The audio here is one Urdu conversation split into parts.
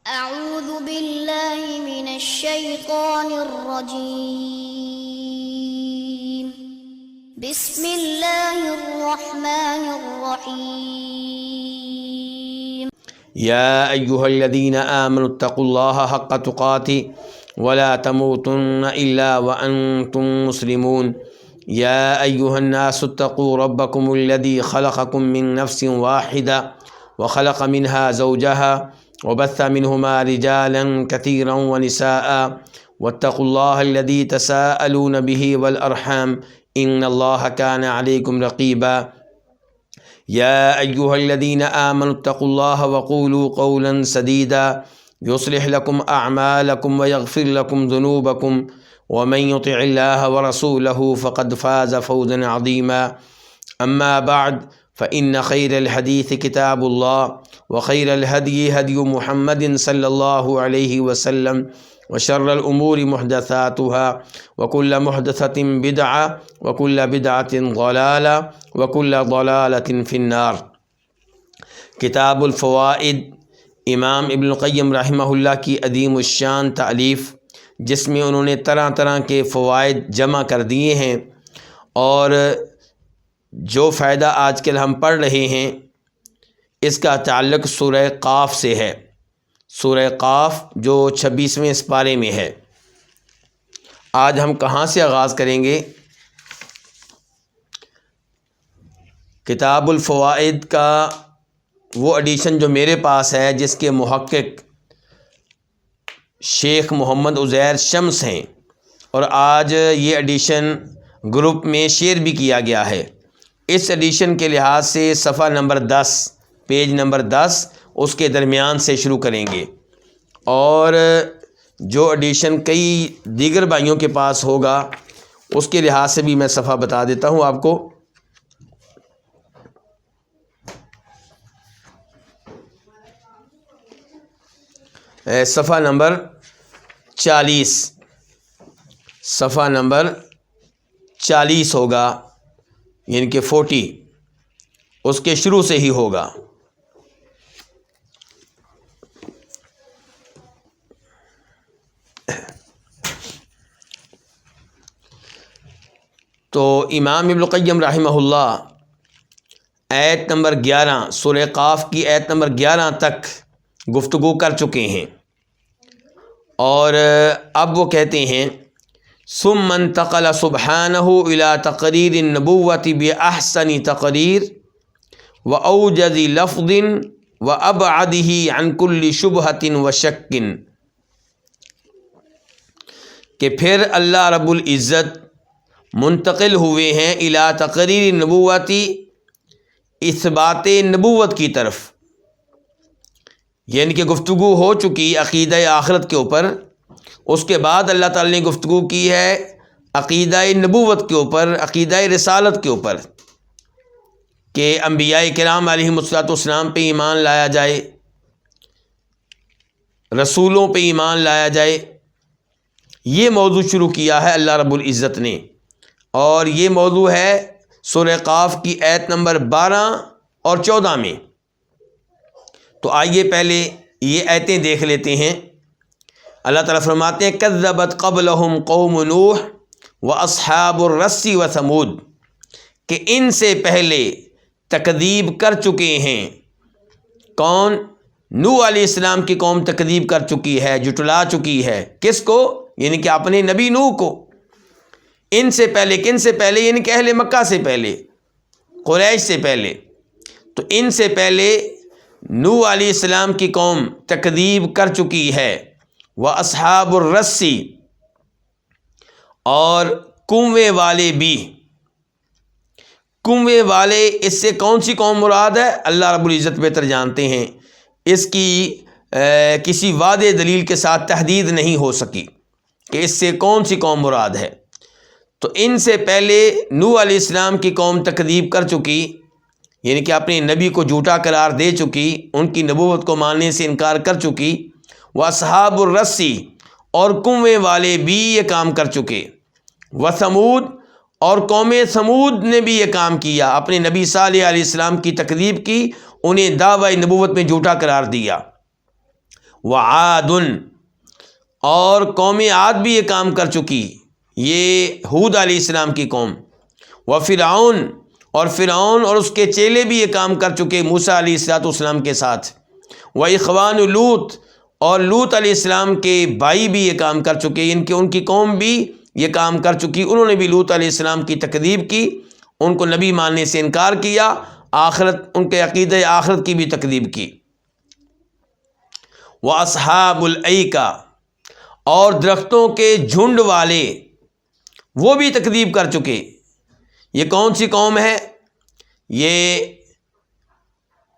أعوذ بالله من الشيطان الرجيم. بسم الله الرحمن الرحيم. يا أيها الذين آمنوا اتقوا الله حق تقاته ولا تموتن إلا وأنتم مسلمون. يا أيها الناس اتقوا ربكم الذي خلقكم من نفس واحدة وخلق منها زوجها وبث منهما رجالا كثيرا ونساء واتقوا الله الذي تساءلون به والأرحام إن الله كان عليكم رقيبا. يا أيها الذين آمنوا اتقوا الله وقولوا قولا سديدا يصلح لكم أعمالكم ويغفر لكم ذنوبكم ومن يطع الله ورسوله فقد فاز فوزا عظيما. أما بعد فإن خير الحديث كتاب الله وخير الهدي هدي محمد صلى الله عليه وسلم وشر الأمور محدثاتها وكل محدثة بدعة وكل بدعة ضلالة وكل ضلالة في النار۔ کتاب الفوائد امام ابن القیم رحمہ اللہ کی عظیم الشان تالیف، جس میں انہوں نے طرح طرح کے فوائد جمع کر دیے ہیں، اور جو فائدہ آج کل ہم پڑھ رہے ہیں اس کا تعلق سورہ قاف سے ہے۔ سورہ قاف جو 26ویں سپارے میں ہے۔ آج ہم کہاں سے آغاز کریں گے؟ کتاب الفوائد کا وہ ایڈیشن جو میرے پاس ہے، جس کے محقق شیخ محمد عزیر شمس ہیں، اور آج یہ ایڈیشن گروپ میں شیئر بھی کیا گیا ہے۔ اس ایڈیشن کے لحاظ سے صفحہ نمبر 10، پیج نمبر 10 اس کے درمیان سے شروع کریں گے، اور جو ایڈیشن کئی دیگر بھائیوں کے پاس ہوگا اس کے لحاظ سے بھی میں صفحہ بتا دیتا ہوں آپ کو۔ صفحہ نمبر 40، صفحہ نمبر 40 ہوگا، یعنی کہ 40 اس کے شروع سے ہی ہوگا۔ تو امام ابن القیم رحمہ اللہ آیت نمبر 11 سورہ قاف کی آیت نمبر 11 تک گفتگو کر چکے ہیں، اور اب وہ کہتے ہیں ثم انتقل سبحانہ الی تقریر النبوۃ بأحسن تقریر وأوجز لفظ وأبعدہ عن کل شبہۃ وشک، کہ پھر اللہ رب العزت منتقل ہوئے ہیں الی تقریر النبوۃ، اثبات نبوت کی طرف، یعنی کہ گفتگو ہو چکی عقیدہ آخرت کے اوپر، اس کے بعد اللہ تعالی نے گفتگو کی ہے عقیدہ نبوت کے اوپر، عقیدہ رسالت کے اوپر، کہ انبیاء کرام علیہم السلام پہ ایمان لایا جائے، رسولوں پہ ایمان لایا جائے۔ یہ موضوع شروع کیا ہے اللہ رب العزت نے، اور یہ موضوع ہے سورہ قاف کی آیت نمبر 12 اور 14 میں۔ تو آئیے پہلے یہ آیتیں دیکھ لیتے ہیں۔ اللہ تعالیٰ فرماتے ہیں کذبت قبلہم قوم نوح واصحاب الرس وثمود، کہ ان سے پہلے تکذیب کر چکے ہیں۔ کون؟ نوح علیہ السلام کی قوم تکذیب کر چکی ہے، جھٹلا چکی ہے۔ کس کو؟ یعنی کہ اپنے نبی نوح کو۔ ان سے پہلے، کن سے پہلے؟ یعنی کہ اہل مکہ سے پہلے، قریش سے پہلے۔ تو ان سے پہلے نوح علیہ السلام کی قوم تکذیب کر چکی ہے، واصحاب الرس، اور کنویں والے بھی۔ کنویں والے، اس سے کون سی قوم مراد ہے؟ اللہ رب العزت بہتر جانتے ہیں۔ اس کی کسی وعدے دلیل کے ساتھ تحدید نہیں ہو سکی کہ اس سے کون سی قوم مراد ہے۔ تو ان سے پہلے نوح علیہ السلام کی قوم تکذیب کر چکی، یعنی کہ اپنے نبی کو جھوٹا قرار دے چکی، ان کی نبوت کو ماننے سے انکار کر چکی۔ واصحاب الرس، اور کنویں والے بھی یہ کام کر چکے۔ وثمود، اور قوم ثمود نے بھی یہ کام کیا، اپنے نبی صالح علیہ السلام کی تکذیب کی، انہیں دعوی نبوت میں جھوٹا قرار دیا۔ وعاد، اور قوم عاد بھی یہ کام کر چکی، یہ ہود علیہ السلام کی قوم، وفرعون، اور فرعون اور اس کے چیلے بھی یہ کام کر چکے موسیٰ علیہ السلام کے ساتھ، واخوان لوط، اور لوط علیہ السلام کے بھائی بھی یہ کام کر چکے، ان کی قوم بھی یہ کام کر چکی، انہوں نے بھی لوط علیہ السلام کی تکذیب کی، ان کو نبی ماننے سے انکار کیا، ان کے عقیدہ آخرت کی بھی تکذیب کی۔ واصحاب الایکہ، اور درختوں کے جھنڈ والے وہ بھی تکذیب کر چکے۔ یہ کون سی قوم ہے؟ یہ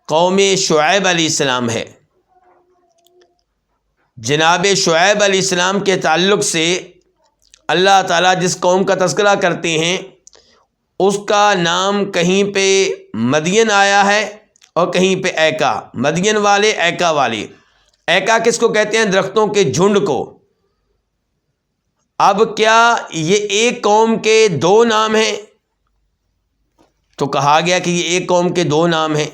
قوم شعیب علیہ السلام ہے۔ جناب شعیب علیہ السلام کے تعلق سے اللہ تعالیٰ جس قوم کا تذکرہ کرتے ہیں اس کا نام کہیں پہ مدین آیا ہے اور کہیں پہ ایکا، مدین والے، ایکا والے۔ ایکا کس کو کہتے ہیں؟ درختوں کے جھنڈ کو۔ اب کیا یہ ایک قوم کے دو نام ہیں؟ تو کہا گیا کہ یہ ایک قوم کے دو نام ہیں،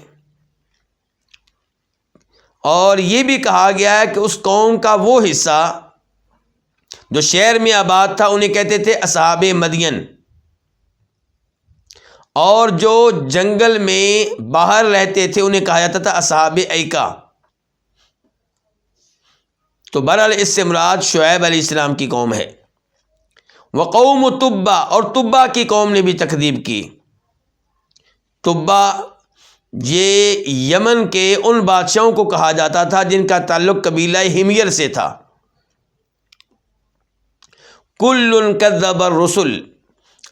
اور یہ بھی کہا گیا ہے کہ اس قوم کا وہ حصہ جو شہر میں آباد تھا انہیں کہتے تھے اصحاب مدین، اور جو جنگل میں باہر رہتے تھے انہیں کہا جاتا تھا اصحاب ایکا۔ تو بہرحال اس سے مراد شعیب علیہ السلام کی قوم ہے۔ وقوم تبا، اور تبا کی قوم نے بھی تکذیب کی۔ تبا یہ یمن کے ان بادشاہوں کو کہا جاتا تھا جن کا تعلق قبیلہ حمیر سے تھا۔ کل کذب الرسل،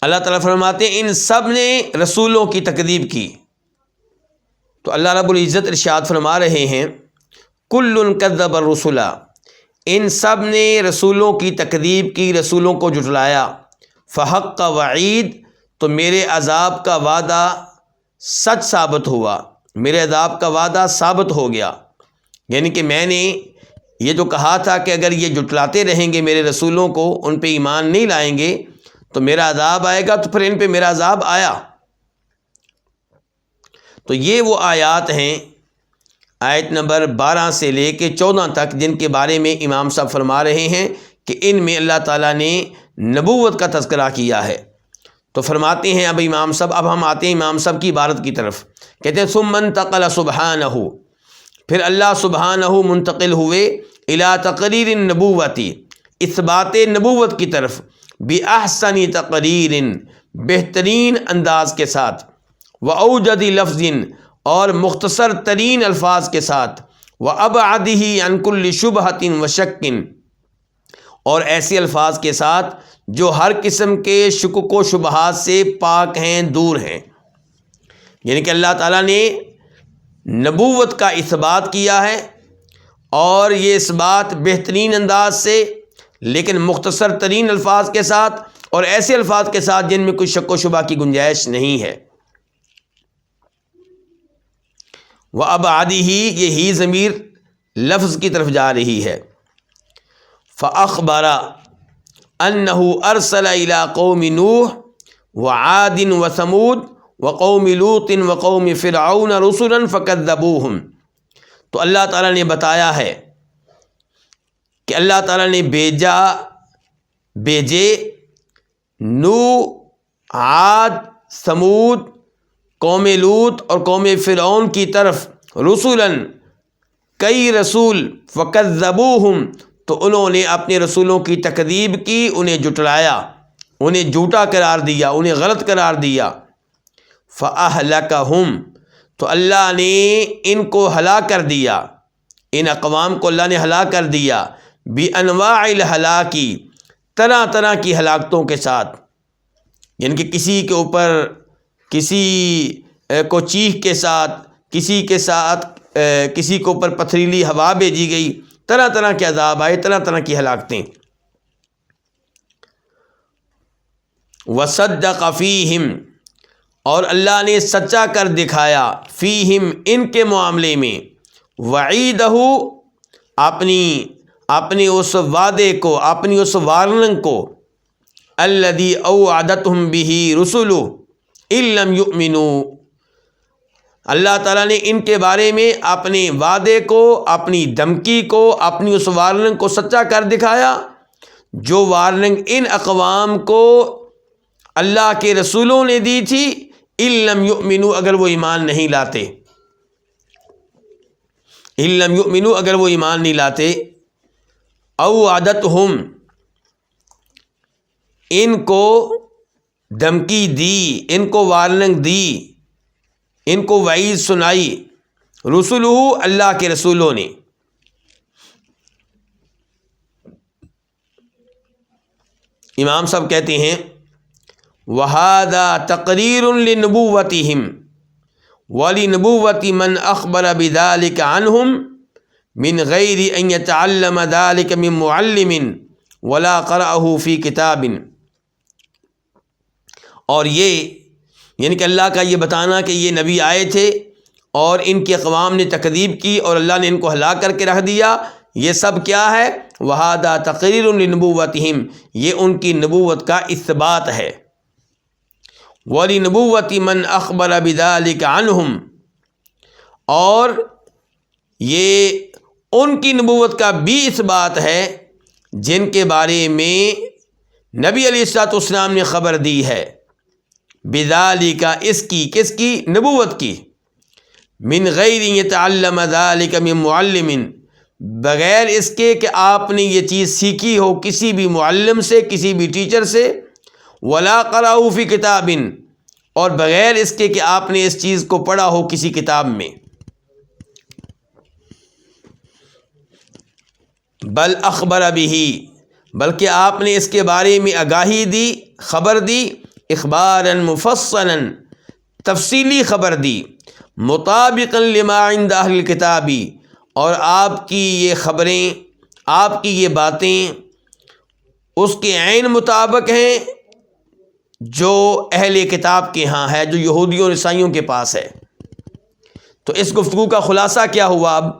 اللہ تعالیٰ فرماتے ہیں ان سب نے رسولوں کی تکذیب کی۔ تو اللہ رب العزت ارشاد فرما رہے ہیں کل کذب الرسل، ان سب نے رسولوں کی تکذیب کی، رسولوں کو جھٹلایا۔ فحق وعید، تو میرے عذاب کا وعدہ سچ ثابت ہوا، میرے عذاب کا وعدہ ثابت ہو گیا۔ یعنی کہ میں نے یہ جو کہا تھا کہ اگر یہ جھٹلاتے رہیں گے میرے رسولوں کو، ان پہ ایمان نہیں لائیں گے تو میرا عذاب آئے گا، تو پھر ان پہ میرا عذاب آیا۔ تو یہ وہ آیات ہیں آیت نمبر 12 سے لے کے 14 تک جن کے بارے میں امام صاحب فرما رہے ہیں کہ ان میں اللہ تعالیٰ نے نبوت کا تذکرہ کیا ہے۔ تو فرماتے ہیں اب امام صاحب، اب ہم آتے ہیں امام صاحب کی عبارت کی طرف۔ کہتے ہیں ثم انتقل سبحانہ، پھر اللہ سبحانہ منتقل ہوئے الی تقریر النبوت، اثبات نبوت کی طرف، باحسن تقریر، بہترین انداز کے ساتھ، واوجد لفظ، اور مختصر ترین الفاظ کے ساتھ، وابعدہ عن کل شبہۃ وشک، اور ایسے الفاظ کے ساتھ جو ہر قسم کے شکوک و شبہات سے پاک ہیں، دور ہیں۔ یعنی کہ اللہ تعالیٰ نے نبوت کا اثبات کیا ہے، اور یہ اثبات بہترین انداز سے، لیکن مختصر ترین الفاظ کے ساتھ، اور ایسے الفاظ کے ساتھ جن میں کوئی شک و شبہ کی گنجائش نہیں ہے۔ وَأَبْعَدِهِ، یہ ہی ضمیر لفظ کی طرف جا رہی ہے۔ فَأَخْبَرَ أَنَّهُ أَرْسَلَ إِلَىٰ قَوْمِ نُوحٍ وَعَادٍ وَثَمُودٍ وَقَوْمِ لُوطٍ وَقَوْمِ فِرْعَوْنَ رُسُلًا فَكَذَّبُوهُمْ۔ تو اللہ تعالیٰ نے بتایا ہے کہ اللہ تعالیٰ نے بھیجے نوح، عاد، ثمود، قوم لوط اور قوم فرعون کی طرف رسولاً، کئی رسول، فکذبوہم، تو انہوں نے اپنے رسولوں کی تکذیب کی، انہیں جھٹلایا، انہیں جھوٹا قرار دیا، انہیں غلط قرار دیا۔ فأہلکہم، تو اللہ نے ان کو ہلاک کر دیا، ان اقوام کو اللہ نے ہلاک کر دیا، بانواع الہلاکی، طرح طرح کی ہلاکتوں کے ساتھ۔ یعنی کہ کسی کے اوپر، کسی کو چیخ کے ساتھ، کسی کے اوپر پتھریلی ہوا بھیجی گئی، طرح طرح کے عذاب آئے، طرح طرح کی ہلاکتیں۔ وصدق فیہم، اور اللہ نے سچا کر دکھایا، فیہم، ان کے معاملے میں، وعیدہ، اپنی اس وعدے کو، اپنی اس وارننگ کو، الذی اوعدتہم بہ رسلہ ان لم یؤمنوا، اللہ تعالیٰ نے ان کے بارے میں اپنے وعدے کو، اپنی دھمکی کو، اپنی اس وارننگ کو سچا کر دکھایا جو وارننگ ان اقوام کو اللہ کے رسولوں نے دی تھی، ان لم یؤمنوا، اگر وہ ایمان نہیں لاتے، ان لم یؤمنوا، اگر وہ ایمان نہیں لاتے، او عادتہم، ان کو دھمکی دی، ان کو وارننگ دی، ان کو وعید سنائی، رسولہ، اللہ کے رسولوں نے، امام صاحب کہتے ہیں وَهَذَا تَقْرِيرٌ لِنُبُوَّتِهِمْ وَلِنُبُوَّةِ مَنْ أَخْبَرَ بِذَلِكَ عَنْهُمْ مِنْ غَيْرِ أَنْ يَتَعَلَّمَ ذَلِكَ مِنْ مُعَلِّمٍ وَلَا قَرَأَهُ فِي كِتَابٍ، اور یہ یعنی کہ اللہ کا یہ بتانا کہ یہ نبی آئے تھے اور ان کی اقوام نے تکذیب کی اور اللہ نے ان کو ہلاک کر کے رکھ دیا، یہ سب کیا ہے؟ وَهَذَا تَقْرِيرٌ لِنُبُوَّتِهِمْ، یہ ان کی نبوت کا اثبات ہے، وَلِنُبُوَّةِ مَنْ أَخْبَرَ بِذَلِكَ عَنْهُمْ، اور یہ ان کی نبوت کا بھی اثبات ہے جن کے بارے میں نبی علیہ الصلوۃ والسلام نے خبر دی ہے، بِذَلِكَ، اس کی، کس کی؟ نبوت کی، من غیر یتعلم ذلک من معلم، بغیر اس کے کہ آپ نے یہ چیز سیکھی ہو کسی بھی معلم سے، کسی بھی ٹیچر سے، ولا قرأہ فی کتاب، اور بغیر اس کے کہ آپ نے اس چیز کو پڑھا ہو کسی کتاب میں، بل اخبر بہ، بلکہ آپ نے اس کے بارے میں آگاہی دی، خبر دی، اخبارا مفصلا، تفصیلی خبر دی، مطابقا لما عند اہل الکتاب، اور آپ کی یہ خبریں، آپ کی یہ باتیں اس کے عین مطابق ہیں جو اہل کتاب کے ہاں ہے، جو یہودیوں اور عیسائیوں کے پاس ہے۔ تو اس گفتگو کا خلاصہ کیا ہوا اب؟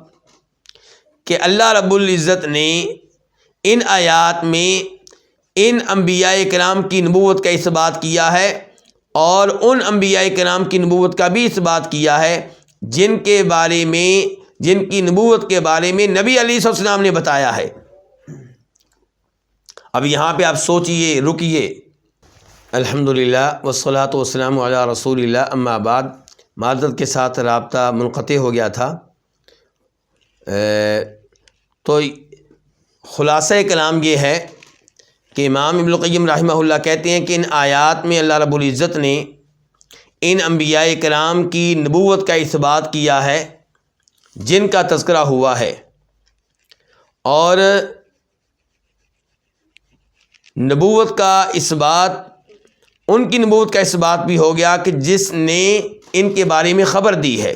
کہ اللہ رب العزت نے ان آیات میں ان انبیاء کرام کی نبوت کا اثبات کیا ہے، اور ان انبیاء کرام کی نبوت کا بھی اثبات کیا ہے جن کے بارے میں، جن کی نبوت کے بارے میں نبی علیہ السلام نے بتایا ہے۔ اب یہاں پہ آپ سوچئے، رکیے۔ الحمدللہ والصلاۃ والسلام علی رسول اللہ، اما بعد، معذرت کے ساتھ رابطہ منقطع ہو گیا تھا۔ تو خلاصہ کلام یہ ہے کہ امام ابن القیم رحمہ اللہ کہتے ہیں کہ ان آیات میں اللہ رب العزت نے ان انبیاء کرام کی نبوت کا اثبات کیا ہے جن کا تذکرہ ہوا ہے، اور نبوت کا اثبات، ان کی نبوت کا اثبات بھی ہو گیا کہ جس نے ان کے بارے میں خبر دی ہے۔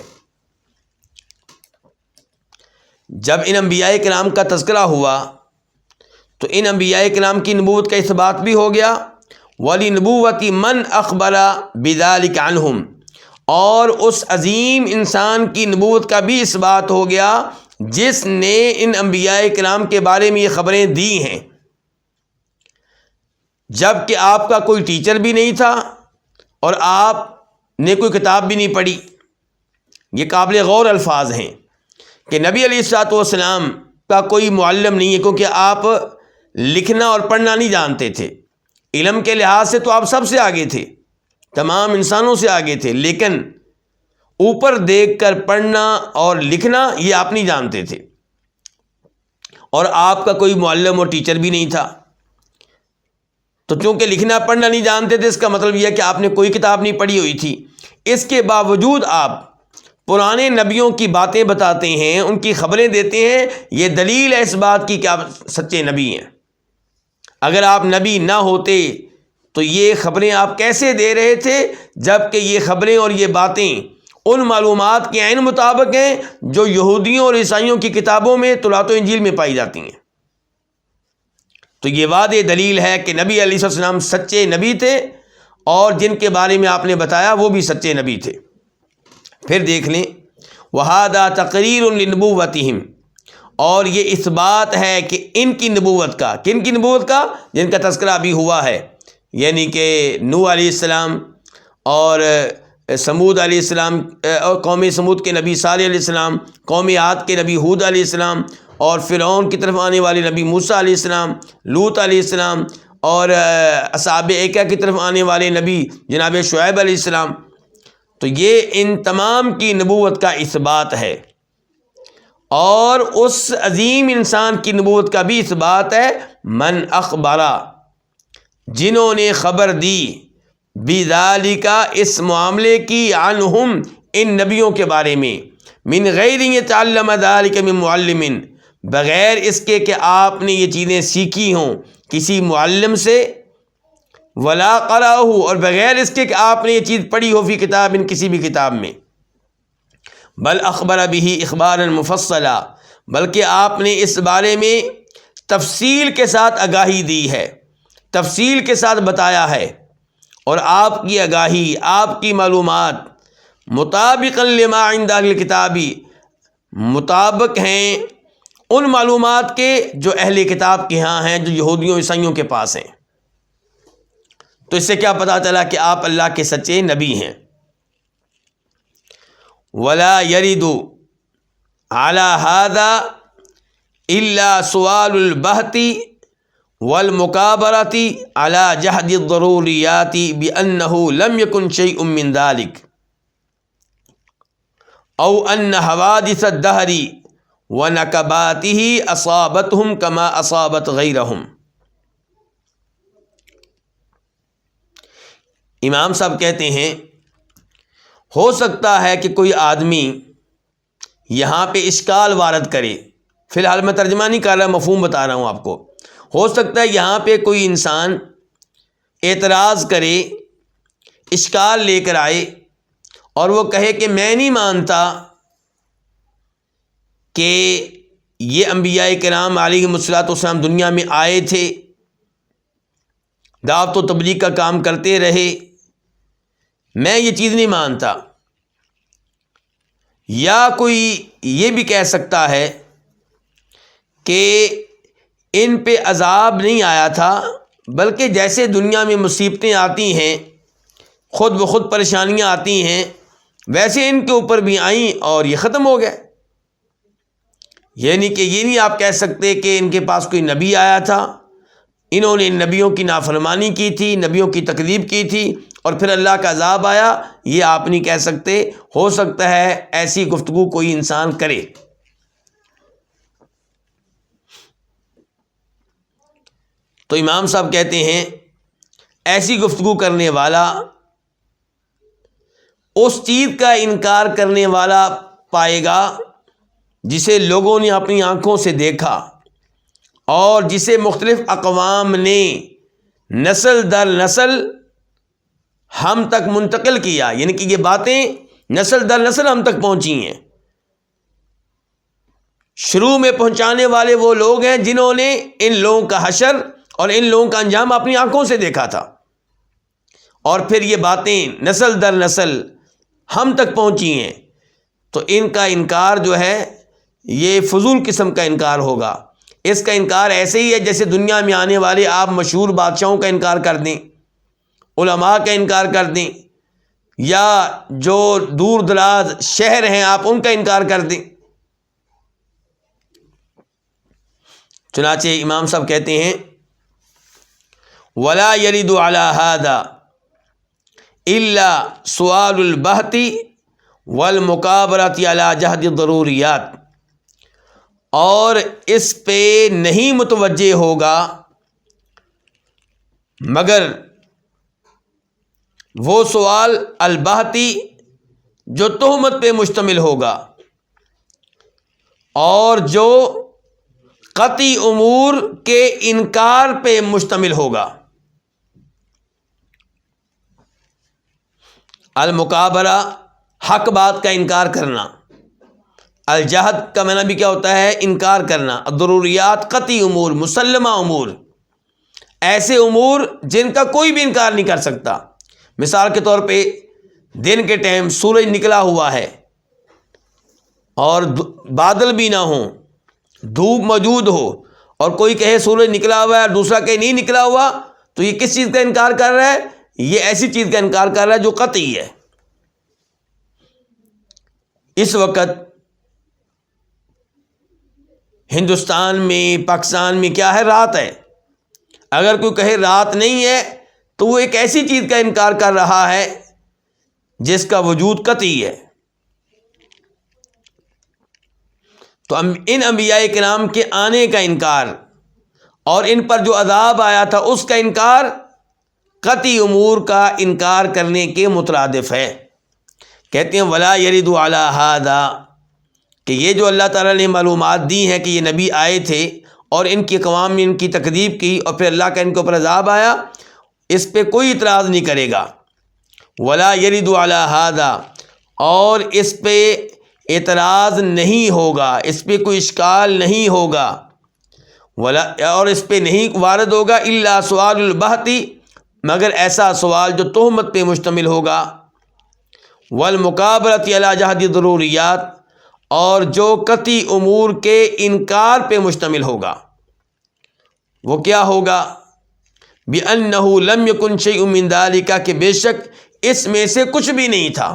جب ان انبیاء کرام کا تذکرہ ہوا تو ان انبیاء کرام کی نبوت کا اثبات بھی ہو گیا، وَلِنُبُوَّةِ مَنْ أَخْبَرَ بِذَلِكَ عَنْهُمْ، اور اس عظیم انسان کی نبوت کا بھی اثبات ہو گیا جس نے ان انبیاء کرام کے بارے میں یہ خبریں دی ہیں، جب کہ آپ کا کوئی ٹیچر بھی نہیں تھا اور آپ نے کوئی کتاب بھی نہیں پڑھی۔ یہ قابل غور الفاظ ہیں کہ نبی علیہ الصلوۃ والسلام کا کوئی معلم نہیں ہے، کیونکہ آپ لکھنا اور پڑھنا نہیں جانتے تھے۔ علم کے لحاظ سے تو آپ سب سے آگے تھے، تمام انسانوں سے آگے تھے، لیکن اوپر دیکھ کر پڑھنا اور لکھنا یہ آپ نہیں جانتے تھے، اور آپ کا کوئی معلم اور ٹیچر بھی نہیں تھا۔ تو چونکہ لکھنا پڑھنا نہیں جانتے تھے، اس کا مطلب یہ ہے کہ آپ نے کوئی کتاب نہیں پڑھی ہوئی تھی۔ اس کے باوجود آپ پرانے نبیوں کی باتیں بتاتے ہیں، ان کی خبریں دیتے ہیں، یہ دلیل ہے اس بات کی کہ آپ سچے نبی ہیں۔ اگر آپ نبی نہ ہوتے تو یہ خبریں آپ کیسے دے رہے تھے، جب کہ یہ خبریں اور یہ باتیں ان معلومات کے عین مطابق ہیں جو یہودیوں اور عیسائیوں کی کتابوں میں، توراۃ و انجیل میں پائی جاتی ہیں۔ تو یہ واضح دلیل ہے کہ نبی علیہ السلام سچے نبی تھے، اور جن کے بارے میں آپ نے بتایا وہ بھی سچے نبی تھے۔ پھر دیکھ لیں، وَهَذَا تَقْرِيرٌ لِنُبُوَّتِهِمْ، اور یہ اثبات ہے کہ ان کی نبوت کا، کن کی نبوت کا؟ جن کا تذکرہ ابھی ہوا ہے، یعنی کہ نوح علیہ السلام اور سمود علیہ السلام اور قوم سمود کے نبی صالح علیہ السلام، قوم عاد کے نبی ہود علیہ السلام، اور فرعون کی طرف آنے والے نبی موسیٰ علیہ السلام، لوط علیہ السلام، اور اصحاب ایکہ کی طرف آنے والے نبی جناب شعیب علیہ السلام. تو یہ ان تمام کی نبوت کا اثبات ہے، اور اس عظیم انسان کی نبوت کا بھی اثبات ہے من اخبرہ، جنہوں نے خبر دی بذالک، اس معاملے کی، عنہم، ان نبیوں کے بارے میں، من غیر یتعلم ذالک من معلم، بغیر اس کے کہ آپ نے یہ چیزیں سیکھی ہوں کسی معلم سے، ولا قرأہ، اور بغیر اس کے کہ آپ نے یہ چیز پڑھی ہو فی کتاب، ان کسی بھی کتاب میں، بل اخبر به اخبارا مفصلا، بلکہ آپ نے اس بارے میں تفصیل کے ساتھ آگاہی دی ہے، تفصیل کے ساتھ بتایا ہے، اور آپ کی آگاہی، آپ کی معلومات مطابقا لما عند اہل کتابی، مطابق ہیں ان معلومات کے جو اہل کتاب کے ہاں ہیں، جو یہودیوں عیسائیوں کے پاس ہیں. تو اس سے کیا پتہ چلا کہ آپ اللہ کے سچے نبی ہیں. ولا يرد على هذا الا سؤال البحث والمكابرة على جحد الضروريات بأنه لم يكن شيء من ذلك، او ان حوادث الدهر ونكباته اصابتهم كما اصابت غيرهم. امام صاحب کہتے ہیں ہو سکتا ہے کہ کوئی آدمی یہاں پہ اشکال وارد کرے، فی الحال میں ترجمہ نہیں کر رہا، مفہوم بتا رہا ہوں آپ کو. ہو سکتا ہے یہاں پہ کوئی انسان اعتراض کرے، اشکال لے کر آئے، اور وہ کہے کہ میں نہیں مانتا کہ یہ انبیاء کرام علیہم الصلوۃ والسلام دنیا میں آئے تھے، دعوت و تبلیغ کا کام کرتے رہے، میں یہ چیز نہیں مانتا. یا کوئی یہ بھی کہہ سکتا ہے کہ ان پہ عذاب نہیں آیا تھا، بلکہ جیسے دنیا میں مصیبتیں آتی ہیں، خود بخود پریشانیاں آتی ہیں، ویسے ان کے اوپر بھی آئیں اور یہ ختم ہو گئے. یعنی کہ یہ نہیں آپ کہہ سکتے کہ ان کے پاس کوئی نبی آیا تھا، انہوں نے ان نبیوں کی نافرمانی کی تھی، نبیوں کی تکذیب کی تھی، اور پھر اللہ کا عذاب آیا. یہ آپ نہیں کہہ سکتے. ہو سکتا ہے ایسی گفتگو کوئی انسان کرے. تو امام صاحب کہتے ہیں ایسی گفتگو کرنے والا اس چیز کا انکار کرنے والا پائے گا جسے لوگوں نے اپنی آنکھوں سے دیکھا، اور جسے مختلف اقوام نے نسل در نسل ہم تک منتقل کیا. یعنی کہ یہ باتیں نسل در نسل ہم تک پہنچی ہیں. شروع میں پہنچانے والے وہ لوگ ہیں جنہوں نے ان لوگوں کا حشر اور ان لوگوں کا انجام اپنی آنکھوں سے دیکھا تھا، اور پھر یہ باتیں نسل در نسل ہم تک پہنچی ہیں. تو ان کا انکار جو ہے یہ فضول قسم کا انکار ہوگا. اس کا انکار ایسے ہی ہے جیسے دنیا میں آنے والے آپ مشہور بادشاہوں کا انکار کر دیں، علماء کا انکار کر دیں، یا جو دور دراز شہر ہیں آپ ان کا انکار کر دیں. چنانچہ امام صاحب کہتے ہیں ولا يرد على هذا الا سؤال البحث والمكابرة على جحد الضروریات، اور اس پہ نہیں متوجہ ہوگا مگر وہ سوال البحثی جو تہمت پہ مشتمل ہوگا، اور جو قطعی امور کے انکار پہ مشتمل ہوگا. المقابرہ حق بات کا انکار کرنا، الجہد کا معنی بھی کیا ہوتا ہے؟ انکار کرنا. الضروریات قطعی امور، مسلمہ امور، ایسے امور جن کا کوئی بھی انکار نہیں کر سکتا. مثال کے طور پہ دن کے ٹائم سورج نکلا ہوا ہے اور بادل بھی نہ ہوں، دھوپ موجود ہو، اور کوئی کہے سورج نکلا ہوا ہے اور دوسرا کہے نہیں نکلا ہوا، تو یہ کس چیز کا انکار کر رہا ہے؟ یہ ایسی چیز کا انکار کر رہا ہے جو قطعی ہے. اس وقت ہندوستان میں، پاکستان میں کیا ہے؟ رات ہے۔ اگر کوئی کہے رات نہیں ہے تو وہ ایک ایسی چیز کا انکار کر رہا ہے جس کا وجود قطعی ہے۔ تو ان انبیاء کرام کے آنے کا انکار اور ان پر جو عذاب آیا تھا اس کا انکار قطعی امور کا انکار کرنے کے مترادف ہے۔ کہتے ہیں ولا یرد علی ھذا، کہ یہ جو اللہ تعالیٰ نے معلومات دی ہیں کہ یہ نبی آئے تھے اور ان کی اقوام نے ان کی تکذیب کی اور پھر اللہ کا ان کے اوپر عذاب آیا، اس پہ کوئی اعتراض نہیں کرے گا۔ ولا یرد علی ھذا، اور اس پہ اعتراض نہیں ہوگا، اس پہ کوئی اشکال نہیں ہوگا، اور اس پہ نہیں وارد ہوگا الا سؤال البہت، مگر ایسا سوال جو تہمت پہ مشتمل ہوگا، والمقابلۃ علی جحد ضروریات، اور جو قطعی امور کے انکار پہ مشتمل ہوگا۔ وہ کیا ہوگا؟ بِأَنَّهُ لَمْ يَكُنْ شَيْءٌ مِّن ذَلِكَ، کہ بے شک اس میں سے کچھ بھی نہیں تھا۔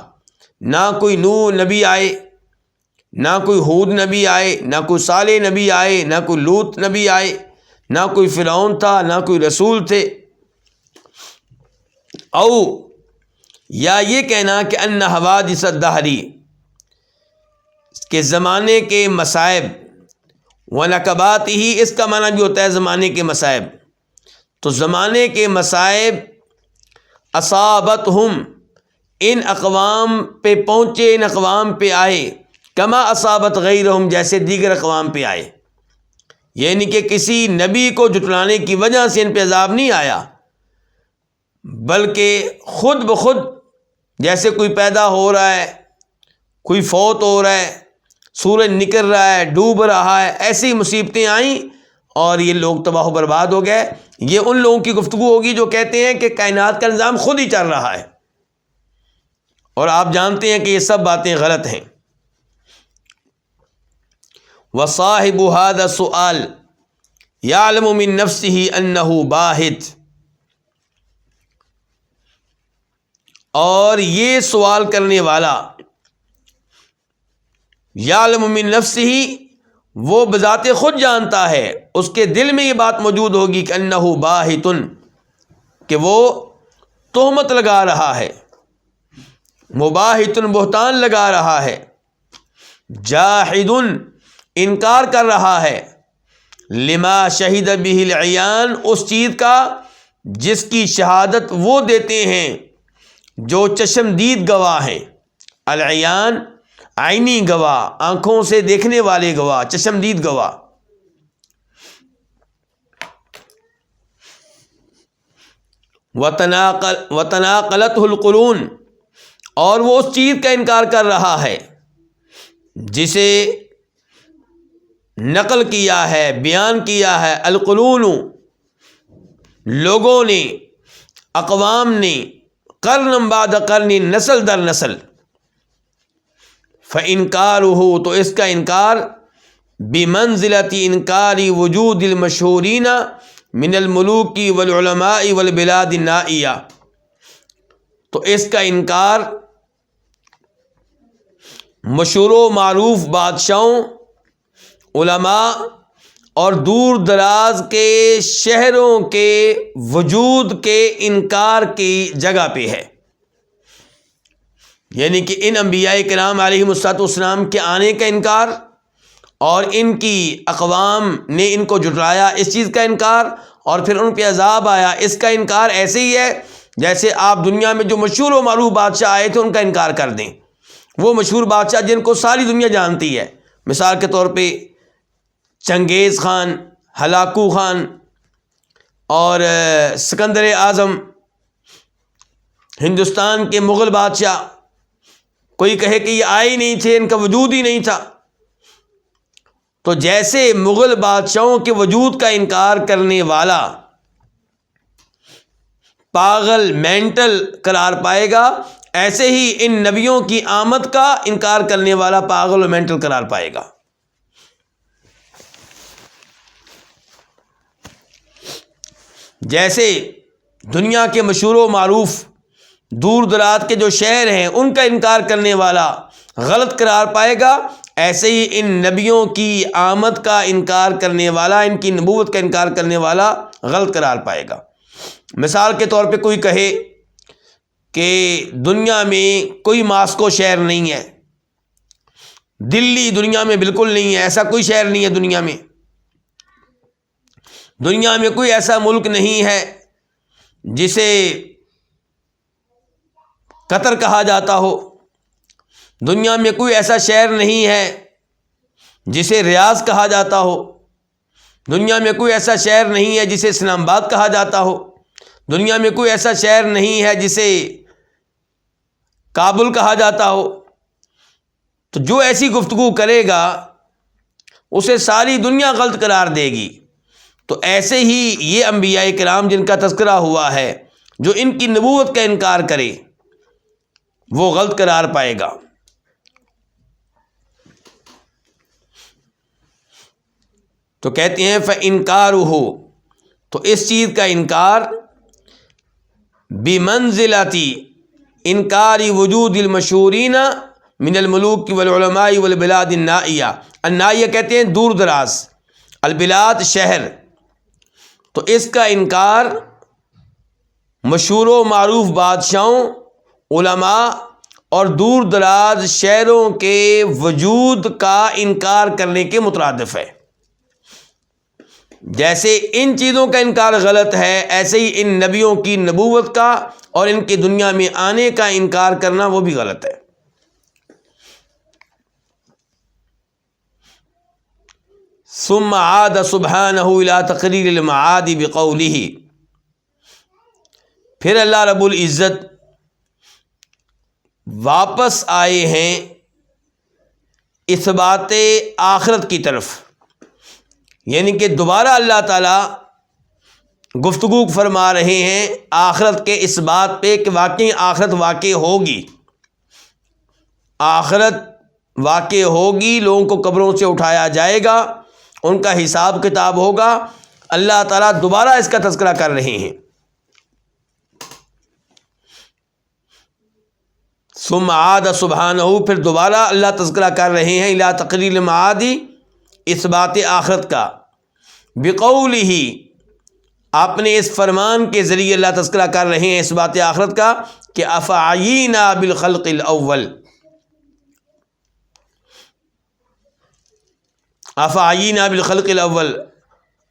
نہ کوئی نوح نبی آئے، نہ کوئی ہود نبی آئے، نہ کوئی صالح نبی آئے، نہ کوئی لوط نبی آئے، نہ کوئی فرعون تھا، نہ کوئی رسول تھے۔ او یا یہ کہنا کہ ان حوادث الدہر، کہ زمانے کے مصائب، ونکبات ہی، اس کا معنی بھی ہوتا ہے زمانے کے مصائب۔ تو زمانے کے مصائب اصابتہم، ان اقوام پہ پہنچے، ان اقوام پہ آئے، کما اصابت غیرہم، جیسے دیگر اقوام پہ آئے۔ یعنی کہ کسی نبی کو جھٹلانے کی وجہ سے ان پہ عذاب نہیں آیا، بلکہ خود بخود جیسے کوئی پیدا ہو رہا ہے، کوئی فوت ہو رہا ہے، سورج نکل رہا ہے، ڈوب رہا ہے، ایسی مصیبتیں آئیں اور یہ لوگ تباہ و برباد ہو گئے۔ یہ ان لوگوں کی گفتگو ہوگی جو کہتے ہیں کہ کائنات کا نظام خود ہی چل رہا ہے، اور آپ جانتے ہیں کہ یہ سب باتیں غلط ہیں۔ وصاحب هذا السؤال يعلم من نفسه انه باہت، اور یہ سوال کرنے والا یعلم من نفسه، وہ بذات خود جانتا ہے، اس کے دل میں یہ بات موجود ہوگی کہ انه باہت، کہ وہ تہمت لگا رہا ہے، مباہت بہتان لگا رہا ہے، جاحد انکار کر رہا ہے، لما شہد بہ العیان، اس چیز کا جس کی شہادت وہ دیتے ہیں جو چشمدید گواہ ہیں۔ العیان عینی گواہ، آنکھوں سے دیکھنے والے گواہ، چشمدید گواہ۔ وتناقلته القرون، اور وہ اس چیز کا انکار کر رہا ہے جسے نقل کیا ہے، بیان کیا ہے، القرون، لوگوں نے، اقوام نے، قرن بعد قرن، نسل در نسل۔ فَإِنْكَارُهُ، تو اس کا انکار بِمَنْزِلَةِ إِنْكَارِ وُجُودِ الْمَشْهُورِينَ مِنَ الْمُلُوكِ وَالْعُلَمَاءِ وَالْبِلَادِ النَّائِيَةِ، تو اس کا انکار مشہور و معروف بادشاہوں، علماء اور دور دراز کے شہروں کے وجود کے انکار کی جگہ پہ ہے۔ یعنی کہ ان انبیاء کرام علیہم السلام کے آنے کا انکار، اور ان کی اقوام نے ان کو جھٹلایا، اس چیز کا انکار، اور پھر ان پہ عذاب آیا، اس کا انکار ایسے ہی ہے جیسے آپ دنیا میں جو مشہور و معروف بادشاہ آئے تھے ان کا انکار کر دیں۔ وہ مشہور بادشاہ جن کو ساری دنیا جانتی ہے، مثال کے طور پہ چنگیز خان، ہلاکو خان اور سکندر اعظم، ہندوستان کے مغل بادشاہ، کوئی کہے کہ یہ آئے ہی نہیں تھے، ان کا وجود ہی نہیں تھا۔ تو جیسے مغل بادشاہوں کے وجود کا انکار کرنے والا پاگل، مینٹل قرار پائے گا، ایسے ہی ان نبیوں کی آمد کا انکار کرنے والا پاگل و مینٹل قرار پائے گا۔ جیسے دنیا کے مشہور و معروف دور دراز کے جو شہر ہیں ان کا انکار کرنے والا غلط قرار پائے گا، ایسے ہی ان نبیوں کی آمد کا انکار کرنے والا، ان کی نبوت کا انکار کرنے والا غلط قرار پائے گا۔ مثال کے طور پہ کوئی کہے کہ دنیا میں کوئی ماسکو شہر نہیں ہے، دلی دنیا میں بالکل نہیں ہے، ایسا کوئی شہر نہیں ہے دنیا میں، دنیا میں کوئی ایسا ملک نہیں ہے جسے قطر کہا جاتا ہو، دنیا میں کوئی ایسا شہر نہیں ہے جسے ریاض کہا جاتا ہو، دنیا میں کوئی ایسا شہر نہیں ہے جسے اسلام آباد کہا جاتا ہو، دنیا میں کوئی ایسا شہر نہیں ہے جسے کابل کہا جاتا ہو۔ تو جو ایسی گفتگو کرے گا اسے ساری دنیا غلط قرار دے گی۔ تو ایسے ہی یہ انبیاء کرام جن کا تذکرہ ہوا ہے، جو ان کی نبوت کا انکار کرے وہ غلط قرار پائے گا۔ تو کہتے ہیں فَإِنْكَارُهُ، تو اس چیز کا انکار بِمَنْزِلَةِ انکاری وجود المشہورین من الملوک والعلماء والبلاد النائیہ، النائیہ کہتے ہیں دور دراز، البلاد شہر، تو اس کا انکار مشہور و معروف بادشاہوں، علماء اور دور دراز شہروں کے وجود کا انکار کرنے کے مترادف ہے۔ جیسے ان چیزوں کا انکار غلط ہے، ایسے ہی ان نبیوں کی نبوت کا اور ان کی دنیا میں آنے کا انکار کرنا وہ بھی غلط ہے۔ ثم عاد سبحانہ الی تقریر المعاد بقولہ، پھر اللہ رب العزت واپس آئے ہیں اثبات آخرت کی طرف، یعنی کہ دوبارہ اللہ تعالیٰ گفتگو فرما رہے ہیں آخرت کے اس بات پہ کہ واقعی آخرت واقع ہوگی، آخرت واقع ہوگی، لوگوں کو قبروں سے اٹھایا جائے گا، ان کا حساب کتاب ہوگا۔ اللہ تعالیٰ دوبارہ اس کا تذکرہ کر رہے ہیں۔ ثم عاد سبحانہ، پھر دوبارہ اللہ تذکرہ کر رہے ہیں الی تقریر المعاد، اس بات آخرت کا، بقولہ، اپنے اس فرمان کے ذریعے اللہ تذکرہ کر رہے ہیں اس بات آخرت کا کہ افعینا بالخلق الاول، افعینا بالخلق الاول،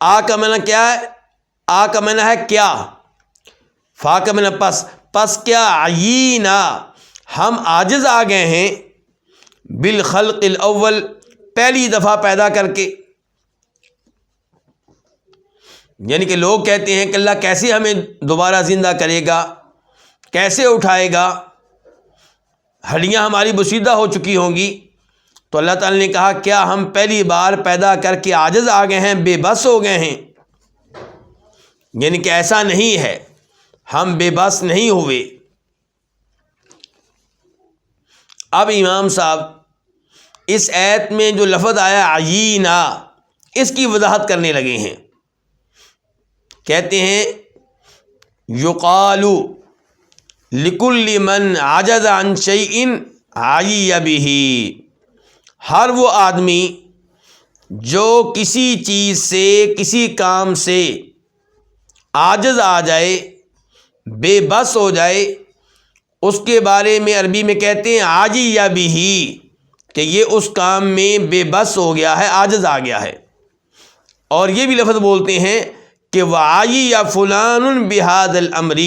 آ کا معنی کیا ہے؟ آ کا معنی ہے کیا، فا کا معنی پس، پس کیا، عینا، ہم عاجز آ گئے ہیں، بالخلق الاول، پہلی دفعہ پیدا کر کے۔ یعنی کہ لوگ کہتے ہیں کہ اللہ کیسے ہمیں دوبارہ زندہ کرے گا، کیسے اٹھائے گا، ہڈیاں ہماری بسیدہ ہو چکی ہوں گی۔ تو اللہ تعالیٰ نے کہا کیا ہم پہلی بار پیدا کر کے عاجز آ گئے ہیں، بے بس ہو گئے ہیں؟ یعنی کہ ایسا نہیں ہے، ہم بے بس نہیں ہوئے۔ اب امام صاحب اس آیت میں جو لفظ آیا عینا، اس کی وضاحت کرنے لگے ہیں۔ کہتے ہیں یقال لکل من عجز عن شیء عی بہ، ہر وہ آدمی جو کسی چیز سے، کسی کام سے عاجز آ جائے، بے بس ہو جائے، اس کے بارے میں عربی میں کہتے ہیں عاجی بہ، کہ یہ اس کام میں بے بس ہو گیا ہے، عاجز آ گیا ہے۔ اور یہ بھی لفظ بولتے ہیں کہ وعی یا فلان بہذا الامر،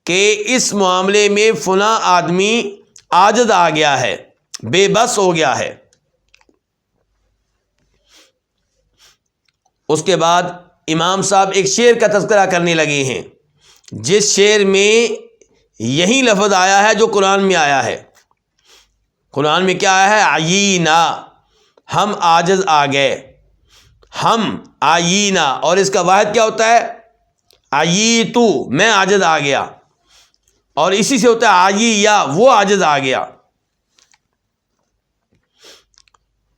کہ اس معاملے میں فلاں آدمی عاجز آ گیا ہے، بے بس ہو گیا ہے۔ اس کے بعد امام صاحب ایک شعر کا تذکرہ کرنے لگے ہیں، جس شعر میں یہی لفظ آیا ہے جو قرآن میں آیا ہے۔ قرآن میں کیا آیا ہے؟ عینا، ہم عاجز آ گئے، ہم عینا، اور اس کا واحد کیا ہوتا ہے؟ عییتو، میں عاجز آ گیا، اور اسی سے ہوتا ہے عییا، وہ عاجز آ گیا۔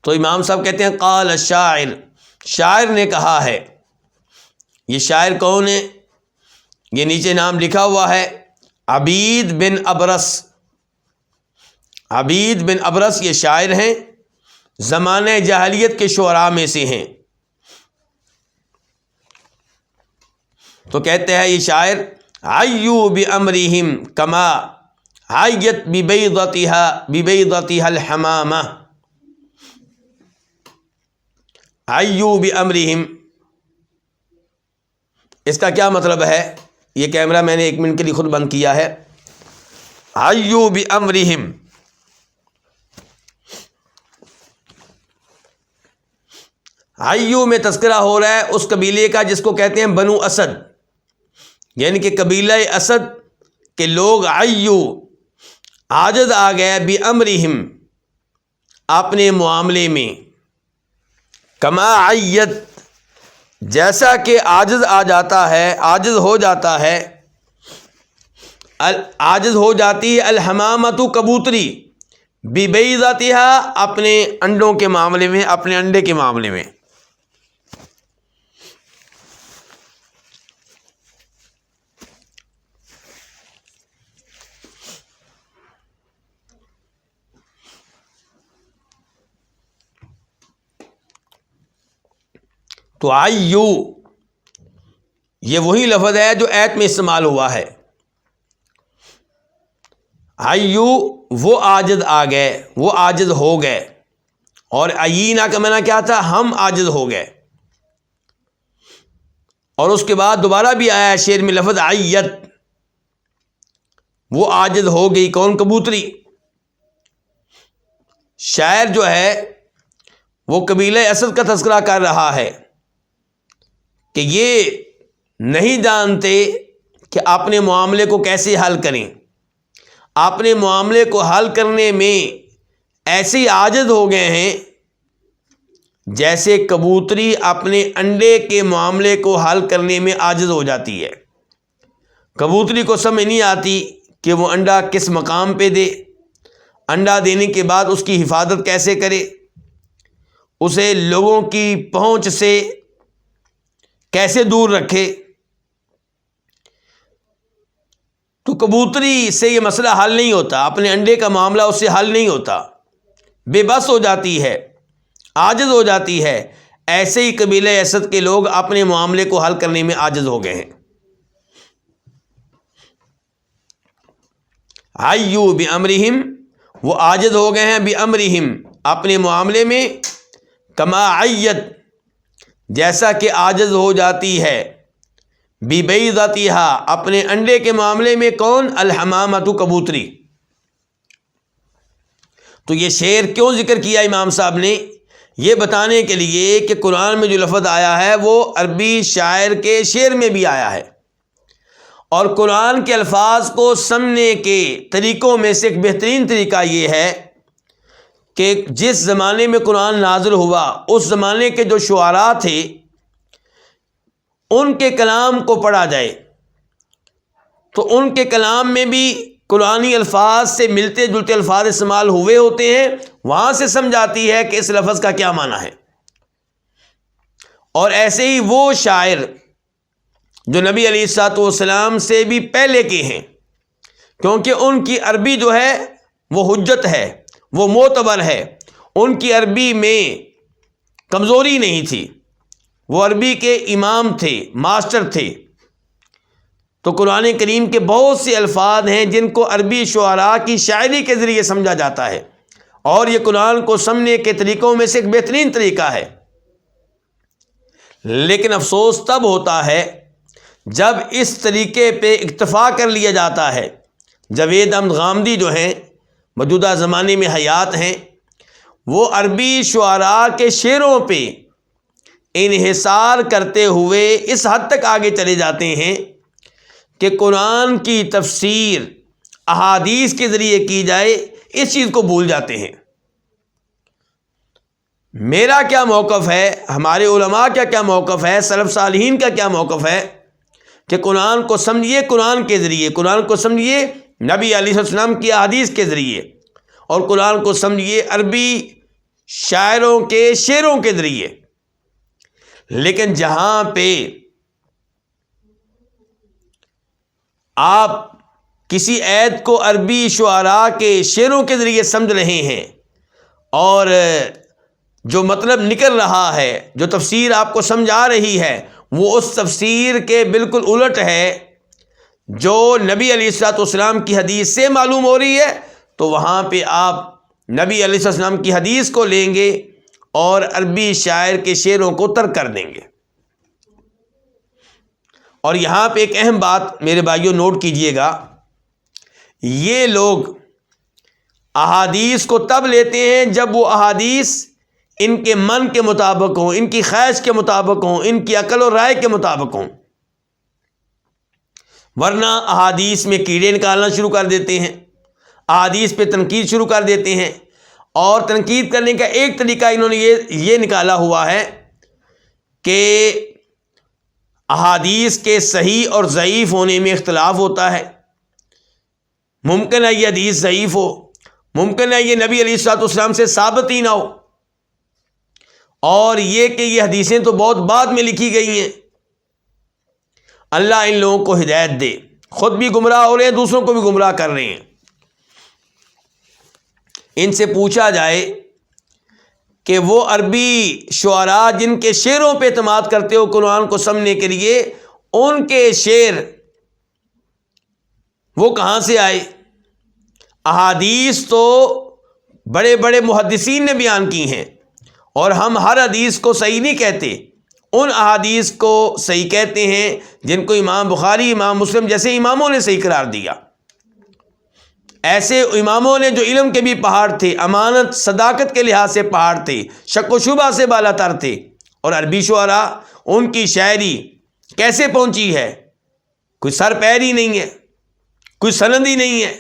تو امام صاحب کہتے ہیں قال الشاعر، شاعر نے کہا ہے۔ یہ شاعر کون ہے؟ یہ نیچے نام لکھا ہوا ہے، عبید بن ابرس، عبید بن ابرس یہ شاعر ہیں، زمانہ جاہلیت کے شعراء میں سے ہیں۔ تو کہتے ہیں یہ شاعر عیو بامرہم کما عیت ببیضتها الحمامہ، عیو بامرہم، اس کا کیا مطلب ہے؟ یہ کیمرہ میں نے 1 منٹ کے لیے خود بند کیا ہے۔ عیو بامرہم، عیو میں تذکرہ ہو رہا ہے اس قبیلے کا جس کو کہتے ہیں بنو اسد، یعنی کہ قبیلہ اسد کے لوگ عیو عاجز آ گئے بامرہم اپنے معاملے میں، کما عیت جیسا کہ عاجز آ جاتا ہے، عاجز ہو جاتا ہے، عاجز ہو جاتی ہے الحمامۃ کبوتری، ببیضتها اپنے انڈوں کے معاملے میں، اپنے انڈے کے معاملے میں۔ تو عیو یہ وہی لفظ ہے جو ایت میں استعمال ہوا ہے۔ عیو وہ عاجز آ گئے، وہ عاجز ہو گئے، اور عیینہ کا معنی کیا تھا؟ ہم عاجز ہو گئے۔ اور اس کے بعد دوبارہ بھی آیا ہے شعر میں لفظ عیت، وہ عاجز ہو گئی، کون؟ کبوتری۔ شاعر جو ہے وہ قبیلہ اسد کا تذکرہ کر رہا ہے کہ یہ نہیں جانتے کہ اپنے معاملے کو کیسے حل کریں، اپنے معاملے کو حل کرنے میں ایسے عاجز ہو گئے ہیں جیسے کبوتری اپنے انڈے کے معاملے کو حل کرنے میں عاجز ہو جاتی ہے۔ کبوتری کو سمجھ نہیں آتی کہ وہ انڈا کس مقام پہ دے، انڈا دینے کے بعد اس کی حفاظت کیسے کرے، اسے لوگوں کی پہنچ سے کیسے دور رکھے۔ تو کبوتری سے یہ مسئلہ حل نہیں ہوتا، اپنے انڈے کا معاملہ اس سے حل نہیں ہوتا، بے بس ہو جاتی ہے، عاجز ہو جاتی ہے۔ ایسے ہی قبیلہ اسد کے لوگ اپنے معاملے کو حل کرنے میں عاجز ہو گئے ہیں۔ عیو بامرہم، وہ عاجز ہو گئے ہیں بامرہم اپنے معاملے میں، کما عیت جیسا کہ عاجز ہو جاتی ہے، ببیضتها اپنے انڈے کے معاملے میں، کون؟ الحمامۃ کبوتری۔ تو یہ شعر کیوں ذکر کیا امام صاحب نے؟ یہ بتانے کے لیے کہ قرآن میں جو لفظ آیا ہے وہ عربی شاعر کے شعر میں بھی آیا ہے، اور قرآن کے الفاظ کو سمجھنے کے طریقوں میں سے ایک بہترین طریقہ یہ ہے کہ جس زمانے میں قرآن نازل ہوا اس زمانے کے جو شعراء تھے ان کے کلام کو پڑھا جائے، تو ان کے کلام میں بھی قرآنی الفاظ سے ملتے جلتے الفاظ استعمال ہوئے ہوتے ہیں، وہاں سے سمجھ آتی ہے کہ اس لفظ کا کیا معنی ہے۔ اور ایسے ہی وہ شاعر جو نبی علیہ الصلوۃ والسلام سے بھی پہلے کے ہیں، کیونکہ ان کی عربی جو ہے وہ حجت ہے، وہ معتبر ہے، ان کی عربی میں کمزوری نہیں تھی، وہ عربی کے امام تھے، ماسٹر تھے۔ تو قرآن کریم کے بہت سے الفاظ ہیں جن کو عربی شعراء کی شاعری کے ذریعے سمجھا جاتا ہے، اور یہ قرآن کو سمجھنے کے طریقوں میں سے ایک بہترین طریقہ ہے۔ لیکن افسوس تب ہوتا ہے جب اس طریقے پہ اکتفا کر لیا جاتا ہے۔ جاوید احمد غامدی جو ہیں موجودہ زمانے میں حیات ہیں، وہ عربی شعراء کے شعروں پہ انحصار کرتے ہوئے اس حد تک آگے چلے جاتے ہیں کہ قرآن کی تفسیر احادیث کے ذریعے کی جائے اس چیز کو بھول جاتے ہیں۔ میرا کیا موقف ہے، ہمارے علماء کا کیا موقف ہے، سلف صالحین کا کیا موقف ہے کہ قرآن کو سمجھیے قرآن کے ذریعے، قرآن کو سمجھیے نبی علیہ السلام کی احادیث کے ذریعے، اور قرآن کو سمجھیے عربی شاعروں کے شعروں کے ذریعے۔ لیکن جہاں پہ آپ کسی آیت کو عربی شعراء کے شعروں کے ذریعے سمجھ رہے ہیں اور جو مطلب نکل رہا ہے، جو تفسیر آپ کو سمجھ آ رہی ہے، وہ اس تفسیر کے بالکل الٹ ہے جو نبی علیہ الصلوۃ والسلام کی حدیث سے معلوم ہو رہی ہے، تو وہاں پہ آپ نبی علیہ السلام کی حدیث کو لیں گے اور عربی شاعر کے شعروں کو ترک کر دیں گے۔ اور یہاں پہ ایک اہم بات میرے بھائیوں نوٹ کیجئے گا، یہ لوگ احادیث کو تب لیتے ہیں جب وہ احادیث ان کے من کے مطابق ہوں، ان کی خواہش کے مطابق ہوں، ان کی عقل و رائے کے مطابق ہوں، ورنہ احادیث میں کیڑے نکالنا شروع کر دیتے ہیں، احادیث پہ تنقید شروع کر دیتے ہیں۔ اور تنقید کرنے کا ایک طریقہ انہوں نے یہ نکالا ہوا ہے کہ احادیث کے صحیح اور ضعیف ہونے میں اختلاف ہوتا ہے، ممکن ہے یہ حدیث ضعیف ہو، ممکن ہے یہ نبی علیہ الصلوۃ والسلام سے ثابت ہی نہ ہو، اور یہ کہ یہ حدیثیں تو بہت بعد میں لکھی گئی ہیں۔ اللہ ان لوگوں کو ہدایت دے، خود بھی گمراہ ہو رہے ہیں، دوسروں کو بھی گمراہ کر رہے ہیں۔ ان سے پوچھا جائے کہ وہ عربی شعراء جن کے شعروں پہ اعتماد کرتے ہو قرآن کو سمجھنے کے لیے، ان کے شعر وہ کہاں سے آئے؟ احادیث تو بڑے بڑے محدثین نے بیان کی ہیں، اور ہم ہر حدیث کو صحیح نہیں کہتے، ان احادیث کو صحیح کہتے ہیں جن کو امام بخاری، امام مسلم جیسے اماموں نے صحیح قرار دیا۔ ایسے اماموں نے جو علم کے بھی پہاڑ تھے، امانت صداقت کے لحاظ سے پہاڑ تھے، شک و شبہ سے بالا تر تھے، اور عربی شعراء ان کی شاعری کیسے پہنچی ہے؟ کوئی سر پیر ہی نہیں ہے، کوئی سند ہی نہیں ہے۔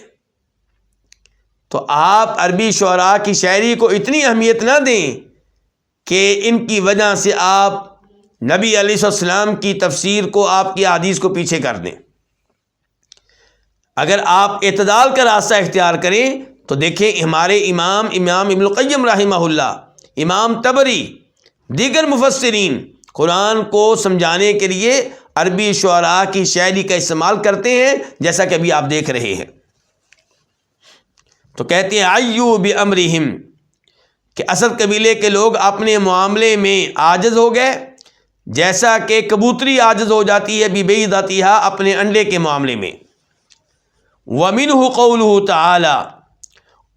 تو آپ عربی شعراء کی شاعری کو اتنی اہمیت نہ دیں کہ ان کی وجہ سے آپ نبی علیہ السلام کی تفسیر کو، آپ کی حدیث کو پیچھے کر دیں۔ اگر آپ اعتدال کا راستہ اختیار کریں تو دیکھیں ہمارے امام ابن القیم رحمہ اللہ، امام طبری، دیگر مفسرین قرآن کو سمجھانے کے لیے عربی شعراء کی شاعری کا استعمال کرتے ہیں، جیسا کہ ابھی آپ دیکھ رہے ہیں۔ تو کہتے ہیں عیو بامرہم، کہ اسد قبیلے کے لوگ اپنے معاملے میں عاجز ہو گئے، جیسا کہ کبوتری عاجز ہو جاتی ہے ببیضتھا، اپنے انڈے کے معاملے میں۔ وَمِنْهُ قَوْلُهُ تَعَالَى،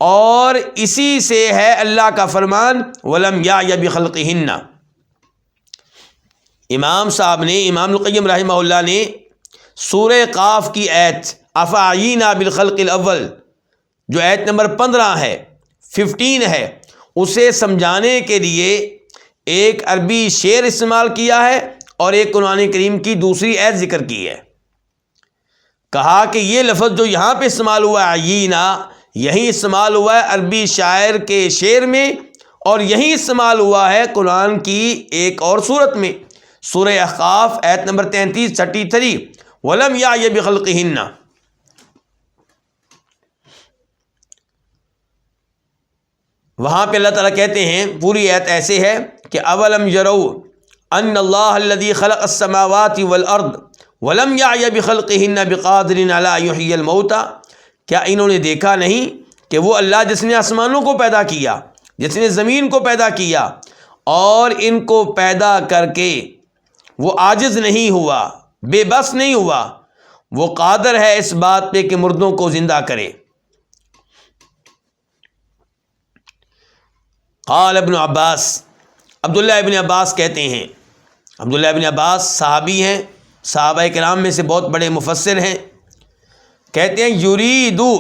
اور اسی سے ہے اللہ کا فرمان وَلَمْ يَعْيَ بِخَلْقِهِنَّ۔ امام صاحب نے، امام القیم رحمہ اللہ نے سورہ قاف کی آیت افعینا بالخلق الاول، جو آیت نمبر 15 ہے، 15 ہے، اسے سمجھانے کے لیے ایک عربی شعر استعمال کیا ہے اور ایک قرآن کریم کی دوسری آیت ذکر کی ہے۔ کہا کہ یہ لفظ جو یہاں پہ استعمال ہوا ہے عینا، یہی استعمال ہوا ہے عربی شاعر کے شعر میں، اور یہی استعمال ہوا ہے قرآن کی ایک اور صورت میں، سورہ احقاف آیت نمبر 33 وَلَمْ يَعْيَ بِخَلْقِهِنَّ۔ وہاں پہ اللہ تعالیٰ کہتے ہیں، پوری آیت ایسے ہے کہ اولم یروا ان اللہ الذی خلق السماوات والارض وَلَمْ يَعْيَ بِخَلْقِهِنَّ بِقَادِرٍ عَلَىٰ أَن يُحْيِيَ الْمَوْتَىٰ، کیا انہوں نے دیکھا نہیں کہ وہ اللہ جس نے آسمانوں کو پیدا کیا، جس نے زمین کو پیدا کیا، اور ان کو پیدا کر کے وہ عاجز نہیں ہوا، بے بس نہیں ہوا، وہ قادر ہے اس بات پہ کہ مردوں کو زندہ کرے۔ قال ابن عباس، عبداللہ ابن عباس کہتے ہیں، عبداللہ ابن عباس صحابی ہیں، صحابہ کرام میں سے بہت بڑے مفسر ہیں، کہتے ہیں یریدو،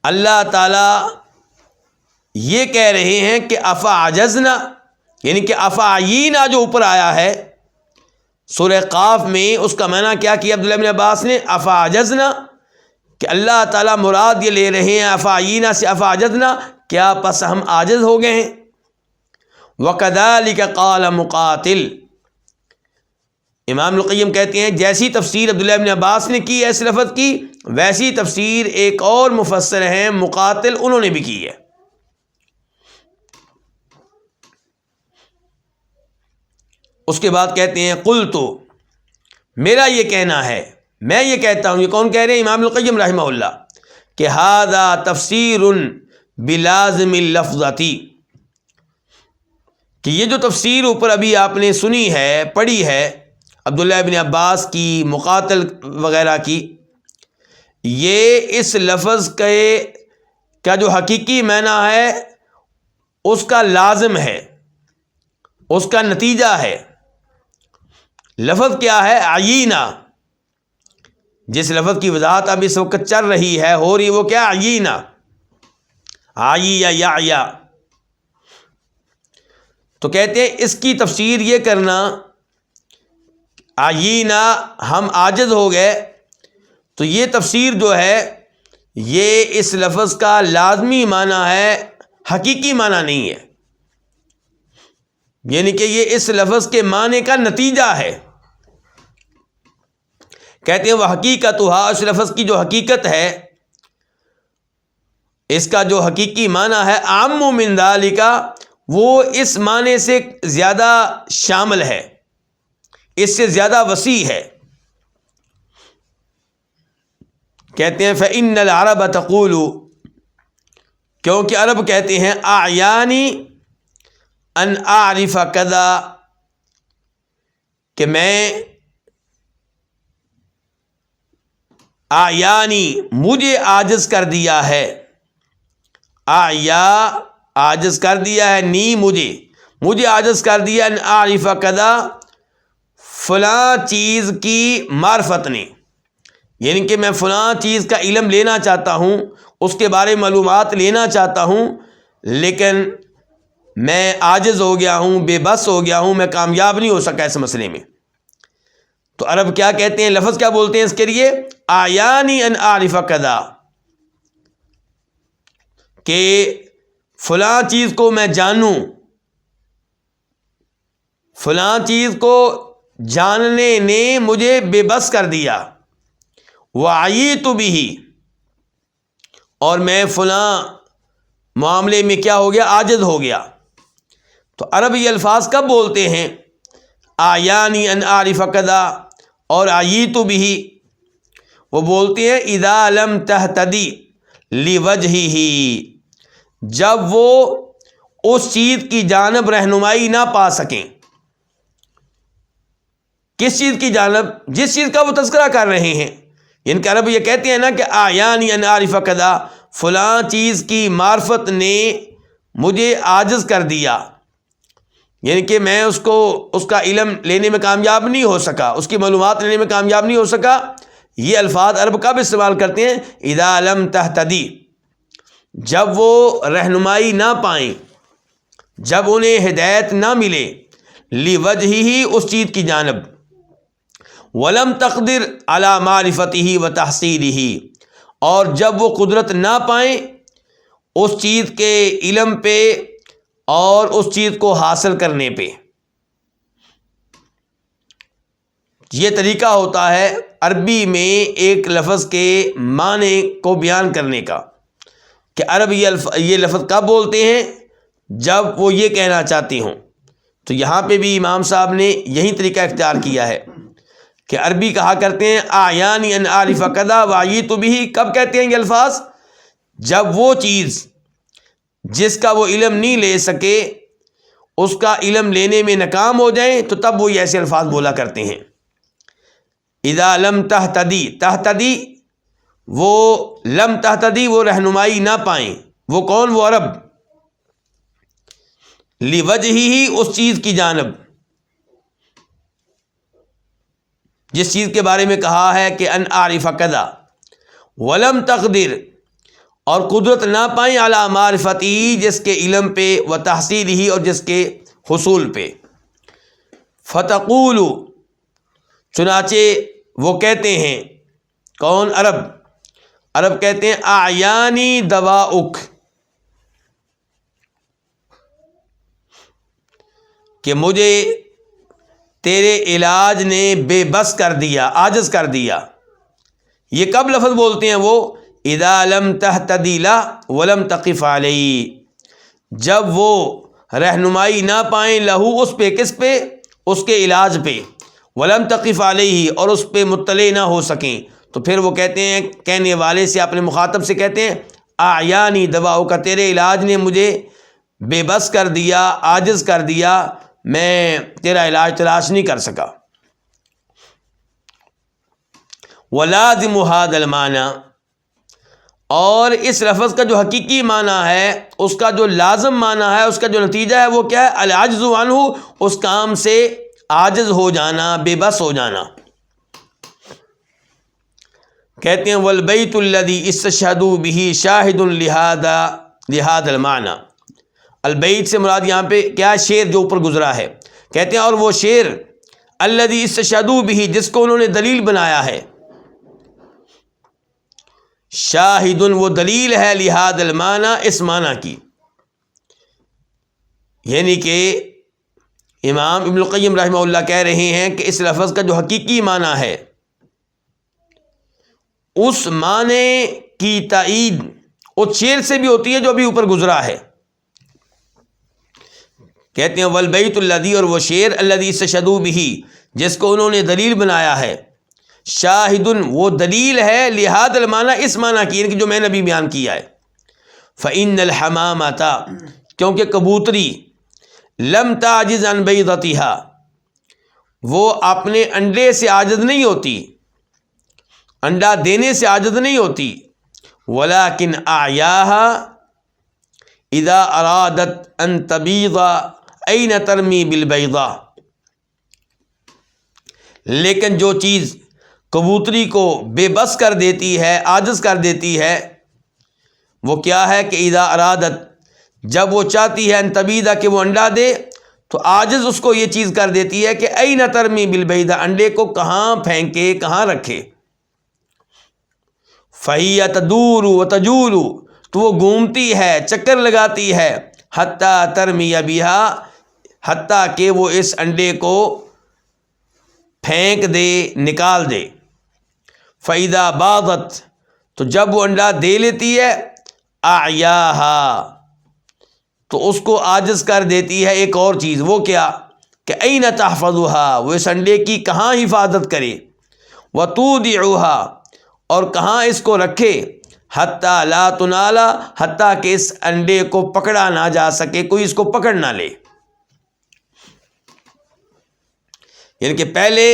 اللہ تعالیٰ یہ کہہ رہے ہیں کہ افعجزنا، یعنی کہ افعینا جو اوپر آیا ہے سورہ قاف میں، اس کا معنی کیا کیا عبداللہ ابن عباس نے؟ افعجزنا، کہ اللہ تعالیٰ مراد یہ لے رہے ہیں افعینا سے افعجزنا، کیا پس ہم عاجز ہو گئے ہیں؟ وَكَذَلِكَ قَالَ مُقَاتِلٌ، امام القیم کہتے ہیں جیسی تفسیر عبداللہ ابن عباس نے کی ہے اس لفظ کی، ویسی تفسیر ایک اور مفسر ہیں مقاتل، انہوں نے بھی کی ہے۔ اس کے بعد کہتے ہیں قلت، میرا یہ کہنا ہے میں یہ کہتا ہوں، یہ کون کہہ رہے ہیں؟ امام القیم رحمہ اللہ، کہ ھذا تفسیر بلازم اللفظتی، کہ یہ جو تفسیر اوپر ابھی آپ نے سنی ہے، پڑھی ہے عبداللہ ابن عباس کی، مقاتل وغیرہ کی، یہ اس لفظ کا جو حقیقی معنی ہے اس کا لازم ہے، اس کا نتیجہ ہے۔ لفظ کیا ہے؟ عیینہ، جس لفظ کی وضاحت اب اس وقت چل رہی ہے، ہو رہی، وہ کیا؟ عیینہ، عی یا یا۔ تو کہتے ہیں اس کی تفسیر یہ کرنا، عیینہ ہم عاجز ہو گئے، تو یہ تفسیر جو ہے یہ اس لفظ کا لازمی معنی ہے، حقیقی معنی نہیں ہے، یعنی کہ یہ اس لفظ کے معنی کا نتیجہ ہے۔ کہتے ہیں وہ حقیقتھا، اس لفظ کی جو حقیقت ہے، اس کا جو حقیقی معنی ہے، عام من ذالک، وہ اس معنی سے زیادہ شامل ہے، اس سے زیادہ وسیع ہے۔ کہتے ہیں فإن العرب تقول، کیونکہ عرب کہتے ہیں اعیانی ان اعرف کذا، کہ میں، اعیانی مجھے عاجز کر دیا ہے، اعیا عاجز کر دیا ہے، نی مجھے عاجز کر دیا، ان اعرف کذا، فلاں چیز کی معرفت نے، یعنی کہ میں فلاں چیز کا علم لینا چاہتا ہوں، اس کے بارے میں معلومات لینا چاہتا ہوں، لیکن میں عاجز ہو گیا ہوں، بے بس ہو گیا ہوں، میں کامیاب نہیں ہو سکا اس مسئلے میں۔ تو عرب کیا کہتے ہیں، لفظ کیا بولتے ہیں اس کے لیے؟ اعیانی ان اعرف کذا، کہ فلاں چیز کو میں جانوں، فلاں چیز کو جاننے نے مجھے بے بس کر دیا، وعیت بہ، اور میں فلاں معاملے میں کیا ہو گیا؟ عاجز ہو گیا۔ تو عرب یہ الفاظ کب بولتے ہیں؟ اعیانی ان اعرف کذا اور عیت بہ، وہ بولتے ہیں اذا لم تہتدی لوجہہ، جب وہ اس چیز کی جانب رہنمائی نہ پا سکیں۔ کس چیز کی جانب؟ جس چیز کا وہ تذکرہ کر رہے ہیں، یعنی کہ عرب یہ کہتے ہیں نا کہ اعیانی ان اعرف کذا، فلاں چیز کی معرفت نے مجھے عاجز کر دیا، یعنی کہ میں اس کا علم لینے میں کامیاب نہیں ہو سکا، اس کی معلومات لینے میں کامیاب نہیں ہو سکا۔ یہ الفاظ عرب کب استعمال کرتے ہیں؟ اذا لم تہتدی، جب وہ رہنمائی نہ پائیں، جب انہیں ہدایت نہ ملے، لوجہہ، اس چیز کی جانب، ولم تقدر علی معرفتہ و تحصیلہ، اور جب وہ قدرت نہ پائیں اس چیز کے علم پہ اور اس چیز کو حاصل کرنے پہ۔ یہ طریقہ ہوتا ہے عربی میں ایک لفظ کے معنی کو بیان کرنے کا، کہ عرب یہ لفظ کب بولتے ہیں؟ جب وہ یہ کہنا چاہتے ہوں۔ تو یہاں پہ بھی امام صاحب نے یہی طریقہ اختیار کیا ہے کہ عربی کہا کرتے ہیں اعیانی ان اعرف کذا وعیت بہ، کب کہتے ہیں یہ الفاظ؟ جب وہ چیز جس کا وہ علم نہیں لے سکے، اس کا علم لینے میں ناکام ہو جائیں، تو تب وہ ایسے الفاظ بولا کرتے ہیں۔ اذا لم تہتدی، تہتدی وہ، لم تہتدی وہ رہنمائی نہ پائیں، وہ کون؟ وہ عرب، لوجہہ، اس چیز کی جانب، جس چیز کے بارے میں کہا ہے کہ ان اعرف کذا، ولم تقدر، اور قدرت نہ پائیں، علی معرفتی، جس کے علم پہ، و تحصیلہ، اور جس کے حصول پہ۔ فتقول، چنانچہ وہ کہتے ہیں، کون؟ عرب کہتے ہیں اعیانی دواؤک، کہ مجھے تیرے علاج نے بے بس کر دیا، عاجز کر دیا۔ یہ کب لفظ بولتے ہیں وہ؟ اذا لم تہتدی لہ ولم تقف علیہ، جب وہ رہنمائی نہ پائیں، لہو، اس پہ، کس پہ؟ اس کے علاج پہ، ولم تقف علیہ، اور اس پہ مطلع نہ ہو سکیں، تو پھر وہ کہتے ہیں، کہنے والے سے اپنے مخاطب سے کہتے ہیں اعیانی دواؤ کا، تیرے علاج نے مجھے بے بس کر دیا، عاجز کر دیا، میں تیرا علاج تلاش نہیں کر سکا۔ ولازم ھذا المعنی، اور اس لفظ کا جو حقیقی معنی ہے، اس کا جو لازم معنی ہے، اس کا جو نتیجہ ہے وہ کیا ہے؟ العجز عنہ، اس کام سے عاجز ہو جانا، بے بس ہو جانا۔ کہتے ہیں والبیت الذی استشہدوا بہ شاہد لہذا المعنی، البیت سے مراد یہاں پہ کیا؟ شعر جو اوپر گزرا ہے۔ کہتے ہیں اور وہ شعر الذی استشہدوا بہ، جس کو انہوں نے دلیل بنایا ہے، شاہد، وہ دلیل ہے، لہذا المعنی، اس معنی کی، یعنی کہ امام ابن القیم رحمہ اللہ کہہ رہے ہیں کہ اس لفظ کا جو حقیقی معنی ہے، اس معنی کی تائید اس شعر سے بھی ہوتی ہے جو ابھی اوپر گزرا ہے۔ کہتے ہیں والبیت الذی، اور وہ شعر الذی استشہدوا بہ، جس کو انہوں نے دلیل بنایا ہے، شاہد، وہ دلیل ہے، لہذا المعنی، اس معنی کی، یعنی کہ جو میں نے ابھی بیان کیا ہے۔ فإن الحمامة، کیونکہ کبوتری، لم تعجز عن بیضتها، وہ اپنے انڈے سے عاجز نہیں ہوتی، انڈا دینے سے عاجز نہیں ہوتی، ولکن اعیاها اذا ارادت ان تبیض این ترمی بالبیضاء، لیکن جو چیز کبوتری کو بے بس کر دیتی ہے، عاجز کر دیتی ہے، وہ کیا ہے کہ اذا ارادت، جب وہ چاہتی ہے، ان تبیض، کہ وہ انڈا دے، تو عاجز اس کو یہ چیز کر دیتی ہے کہ این ترمی بالبیضاء، انڈے کو کہاں پھینکے، کہاں رکھے۔ فہی تدور وتجول، تو وہ گھومتی ہے، چکر لگاتی ہے، حتی ترمی بہا، حتیٰ کہ وہ اس انڈے کو پھینک دے، نکال دے۔ فَإِذَا بَاضَتْ، تو جب وہ انڈا دے لیتی ہے، اعیاہا، تو اس کو عاجز کر دیتی ہے ایک اور چیز، وہ کیا کہ این تحفظھا، وہ اس انڈے کی کہاں حفاظت کرے، وتودعھا، اور کہاں اس کو رکھے، حتیٰ لا تنالا، حتیٰ کہ اس انڈے کو پکڑا نہ جا سکے، کوئی اس کو پکڑ نہ لے۔ یعنی کہ پہلے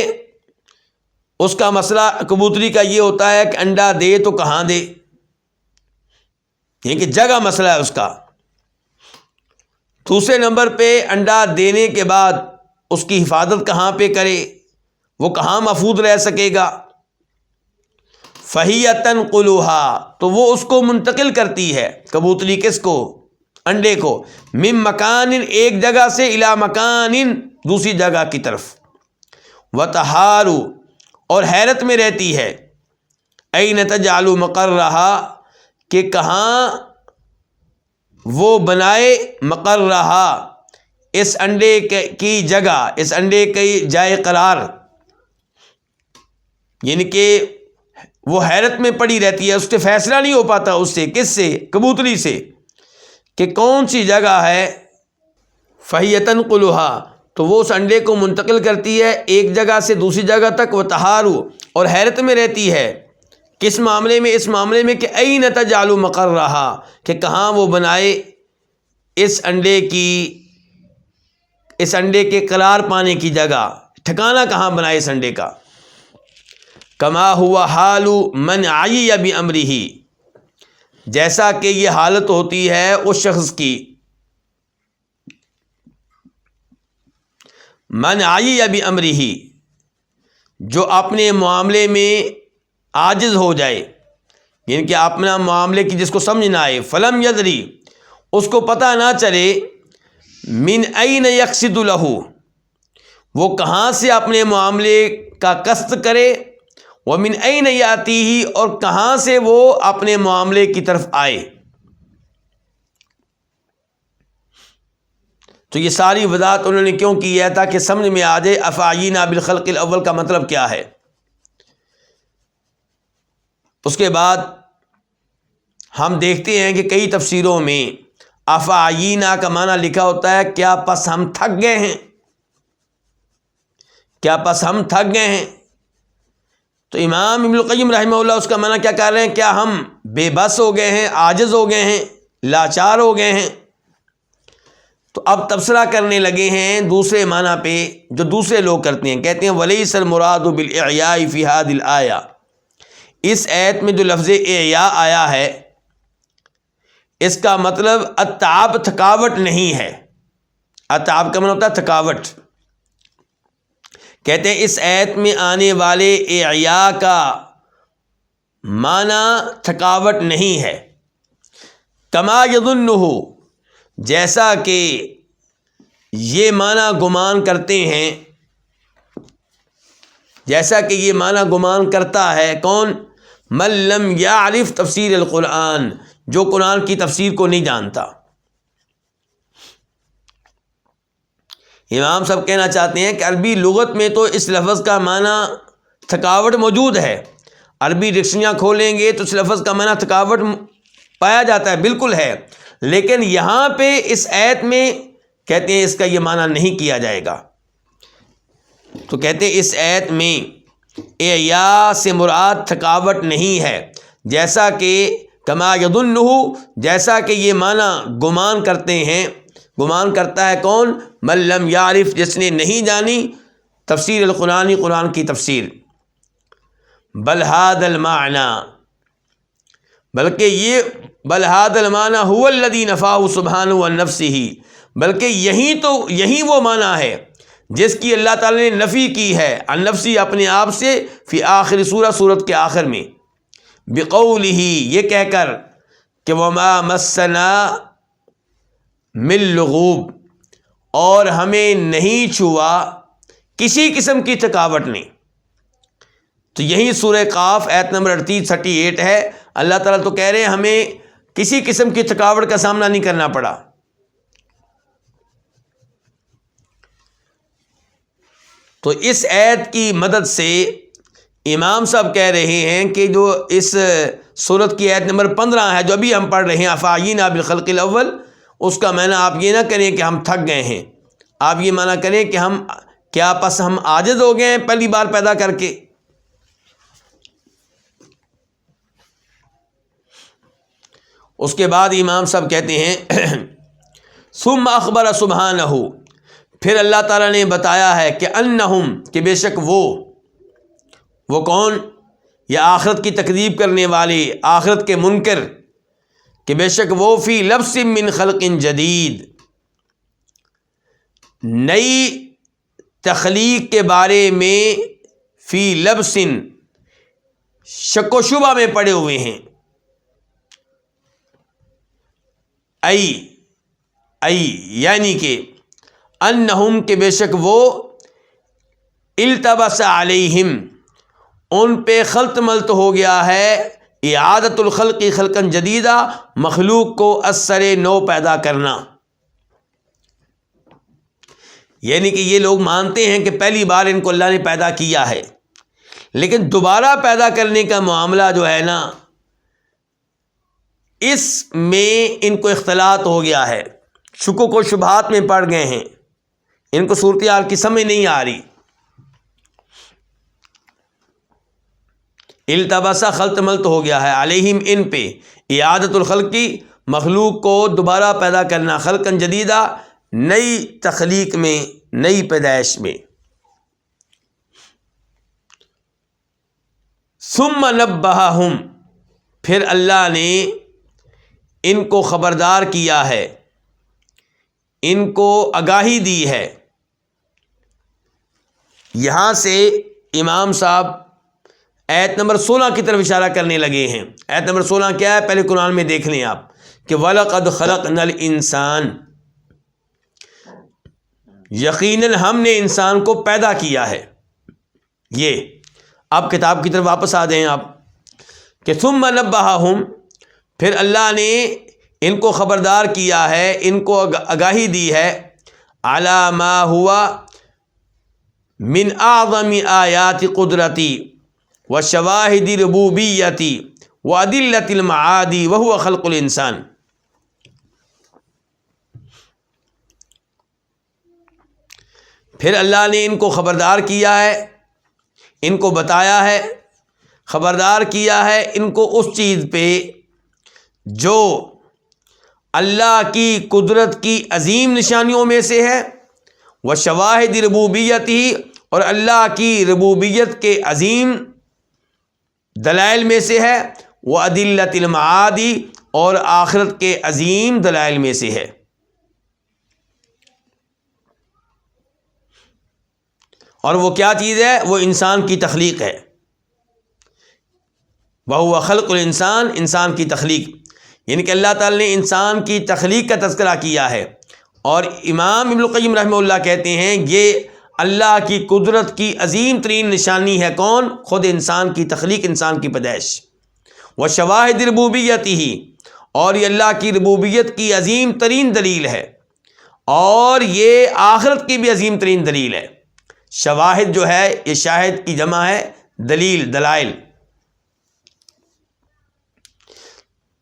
اس کا مسئلہ کبوتری کا یہ ہوتا ہے کہ انڈا دے تو کہاں دے، یعنی کہ جگہ مسئلہ ہے اس کا۔ دوسرے نمبر پہ انڈا دینے کے بعد اس کی حفاظت کہاں پہ کرے، وہ کہاں محفوظ رہ سکے گا۔ فہی تنقلھا، تو وہ اس کو منتقل کرتی ہے، کبوتری کس کو؟ انڈے کو، من مکان، ایک جگہ سے، الی مکان، دوسری جگہ کی طرف، وتحار، اور حیرت میں رہتی ہے، این تجعل مقرھا، کہ کہاں وہ بنائے، مقرھا، اس انڈے کی جگہ، اس انڈے کی جائے قرار، یعنی کہ وہ حیرت میں پڑی رہتی ہے، اس سے فیصلہ نہیں ہو پاتا، اس سے، کس سے؟ کبوتری سے، کہ کون سی جگہ ہے۔ فہی تنقلھا، تو وہ اس انڈے کو منتقل کرتی ہے ایک جگہ سے دوسری جگہ تک، وتحار، اور حیرت میں رہتی ہے، کس معاملے میں؟ اس معاملے میں کہ این تجعل مقرھا، کہ کہاں وہ بنائے اس انڈے کے قرار پانے کی جگہ، ٹھکانہ کہاں بنائے اس انڈے کا۔ کما ہوا حال من عی بامرہ، جیسا کہ یہ حالت ہوتی ہے اس شخص کی، من عی بامرہ، جو اپنے معاملے میں عاجز ہو جائے، یعنی کہ اپنا معاملے کی جس کو سمجھ نہ آئے، فلم یدری، اس کو پتہ نہ چلے، من این یقصد لہ، وہ کہاں سے اپنے معاملے کا قصد کرے، ومن این یاتیہ، اور کہاں سے وہ اپنے معاملے کی طرف آئے۔ تو یہ ساری وضاحت انہوں نے کیوں کی ہے؟ تاکہ سمجھ میں آ جائے افعینا بالخلق الاول کا مطلب کیا ہے۔ اس کے بعد ہم دیکھتے ہیں کہ کئی تفسیروں میں افعینا کا معنی لکھا ہوتا ہے کیا پس ہم تھک گئے ہیں، کیا پس ہم تھک گئے ہیں؟ تو امام ابن القیم رحمہ اللہ اس کا معنی کیا کر رہے ہیں؟ کیا ہم بے بس ہو گئے ہیں، عاجز ہو گئے ہیں، لاچار ہو گئے ہیں؟ تو اب تبصرہ کرنے لگے ہیں دوسرے معنی پہ جو دوسرے لوگ کرتے ہیں. کہتے ہیں وَلَيْسَ الْمُرَادُ بِالْإِعْيَاءِ فِي هَذِهِ الْآيَةِ، اس آیت میں جو لفظ اعیاء آیا ہے اس کا مطلب التعب، تھکاوٹ نہیں ہے. التعب کا مطلب ہوتا ہے تھکاوٹ. کہتے ہیں اس آیت میں آنے والے اعیاء کا معنی تھکاوٹ نہیں ہے. کما یظنہ، جیسا کہ یہ معنی گمان کرتے ہیں، جیسا کہ یہ معنی گمان کرتا ہے کون؟ من لم یعرف تفسیر القرآن، جو قرآن کی تفسیر کو نہیں جانتا. امام صاحب کہنا چاہتے ہیں کہ عربی لغت میں تو اس لفظ کا معنی تھکاوٹ موجود ہے. عربی ڈکشنریاں کھولیں گے تو اس لفظ کا معنی تھکاوٹ پایا جاتا ہے، بالکل ہے. لیکن یہاں پہ اس آیت میں کہتے ہیں اس کا یہ معنی نہیں کیا جائے گا. تو کہتے ہیں اس آیت میں اعیاء سے مراد تھکاوٹ نہیں ہے، جیسا کہ کما یظنہ، جیسا کہ یہ معنی گمان کرتے ہیں. گمان کرتا ہے کون؟ من لم یعرف، جس نے نہیں جانی تفسیر القرآن، قرآن کی تفسیر. بل ھذا المعنی، بلکہ یہ بل ھذا المعنی هو الذی نفاہ سبحانہ عن نفسہ، بلکہ یہی وہ معنی ہے جس کی اللہ تعالی نے نفی کی ہے عن نفسی، اپنے آپ سے، فی آخر سورت کے آخر میں، بقولہ، یہ کہہ کر کہ وما مسنا من لغوب، اور ہمیں نہیں چھوا کسی قسم کی تھکاوٹ نے. تو یہی سورہ قاف آیت نمبر 38 ہے. اللہ تعالیٰ تو کہہ رہے ہیں ہمیں کسی قسم کی تھکاوٹ کا سامنا نہیں کرنا پڑا. تو اس آیت کی مدد سے امام صاحب کہہ رہے ہیں کہ جو اس سورت کی آیت نمبر 15 ہے جو ابھی ہم پڑھ رہے ہیں، افعینا بالخلق الاول، اس کا معنی آپ یہ نہ کریں کہ ہم تھک گئے ہیں، آپ یہ معنی کریں کہ کیا پس ہم عاجز ہو گئے ہیں پہلی بار پیدا کر کے. اس کے بعد امام صاحب کہتے ہیں ثم اخبر سبحانہ، پھر اللہ تعالیٰ نے بتایا ہے کہ انہم، کہ بے شک وہ کون؟ یہ آخرت کی تکذیب کرنے والے، آخرت کے منکر، کہ بے شک وہ فی لبس من خلق جدید، نئی تخلیق کے بارے میں، فی لبس، شک و شبہ میں پڑے ہوئے ہیں. یعنی کہ انہم، کہ بے شک وہ، التبس علیہم، ان پہ خلط ملط ہو گیا ہے، اعادت الخلق خلقا جدیدہ، مخلوق کو از نو پیدا کرنا. یعنی کہ یہ لوگ مانتے ہیں کہ پہلی بار ان کو اللہ نے پیدا کیا ہے، لیکن دوبارہ پیدا کرنے کا معاملہ جو ہے نا، اس میں ان کو اختلاط ہو گیا ہے، شکوک و شبہات میں پڑ گئے ہیں، ان کو صورتحال کی سمجھ نہیں آ رہی. التبسا، خلط ملط ہو گیا ہے، علیہم، ان پہ، اعادت الخلق کی، مخلوق کو دوبارہ پیدا کرنا، خلقاً جدیدہ، نئی تخلیق میں، نئی پیدائش میں. ثم نبہہم، پھر اللہ نے ان کو خبردار کیا ہے، ان کو آگاہی دی ہے. یہاں سے امام صاحب آیت نمبر 16 کی طرف اشارہ کرنے لگے ہیں. آیت نمبر 16 کیا ہے؟ پہلے قرآن میں دیکھ لیں آپ کہ وَلَقَدْ خَلَقْنَا الْإِنسَانَ، یقیناً ہم نے انسان کو پیدا کیا ہے. یہ اب کتاب کی طرف واپس آ جائیں آپ کہ ثم نبہہم، پھر اللہ نے ان کو خبردار کیا ہے، ان کو آگاہی دی ہے، علی ما ہوا من اعظم آیات قدرتی و شواہد ربوبیتی و ادلۃ المعادی وہو خلق الانسان. پھر اللہ نے ان کو خبردار کیا ہے، ان کو بتایا ہے، خبردار کیا ہے ان کو اس چیز پہ جو اللہ کی قدرت کی عظیم نشانیوں میں سے ہے، وشواہد ربوبیت ہی، اور اللہ کی ربوبیت کے عظیم دلائل میں سے ہے، وعدلۃ المعاد، اور آخرت کے عظیم دلائل میں سے ہے۔ اور وہ کیا چیز ہے؟ وہ انسان کی تخلیق ہے۔ وَهُوَ خَلْقُ الْإِنسان، انسان کی تخلیق، یعنی کہ اللہ تعالی نے انسان کی تخلیق کا تذکرہ کیا ہے۔ اور امام ابن القیم رحمہ اللہ کہتے ہیں یہ اللہ کی قدرت کی عظیم ترین نشانی ہے، کون؟ خود انسان کی تخلیق، انسان کی پیدائش۔ وشواہد ربوبیتہ، اور یہ اللہ کی ربوبیت کی عظیم ترین دلیل ہے، اور یہ آخرت کی بھی عظیم ترین دلیل ہے۔ شواہد جو ہے یہ شاہد کی جمع ہے دلیل، دلائل۔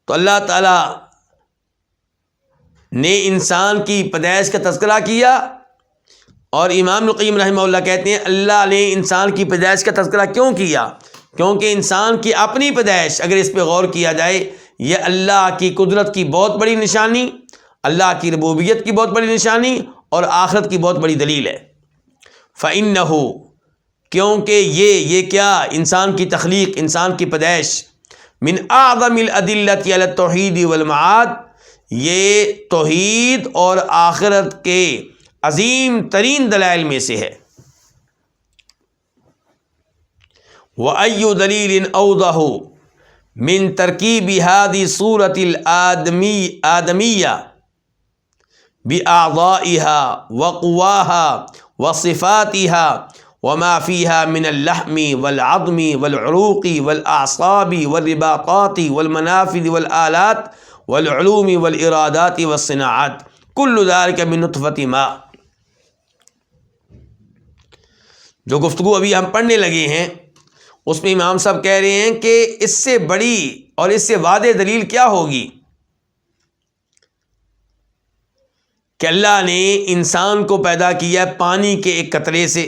تو اللہ تعالی نے انسان کی پیدائش کا تذکرہ کیا، اور امام القیم رحمہ اللہ کہتے ہیں اللہ نے انسان کی پیدائش کا تذکرہ کیوں کیا؟ کیونکہ انسان کی اپنی پیدائش اگر اس پہ غور کیا جائے، یہ اللہ کی قدرت کی بہت بڑی نشانی، اللہ کی ربوبیت کی بہت بڑی نشانی، اور آخرت کی بہت بڑی دلیل ہے۔ فَإِنَّهُ، کیونکہ یہ کیا؟ انسان کی تخلیق، انسان کی پیدائش، من اعظم الادلۃ علی التوحید والمعاد، یہ توحید اور آخرت کے عظیم ترین دلائل میں سے ہے۔ وَأَيُّ دَلِيلٍ أَوْضَحُ مِن تَرْكِيبِ هَذِهِ الصُّورَةِ الْآدَمِيَّةِ بِأَعْضَائِهَا وَقُوَّاهَا وَصِفَاتِهَا وما فيها من اللحم والعظم والعروق والأعصاب والرباطات والمنافذ والآلات والعلوم والإرادات والصناعات كل ذلك من نطفة ماء۔ جو گفتگو ابھی ہم پڑھنے لگے ہیں اس میں امام صاحب کہہ رہے ہیں کہ اس سے بڑی اور اس سے واضح دلیل کیا ہوگی کہ اللہ نے انسان کو پیدا کیا پانی کے ایک قطرے سے،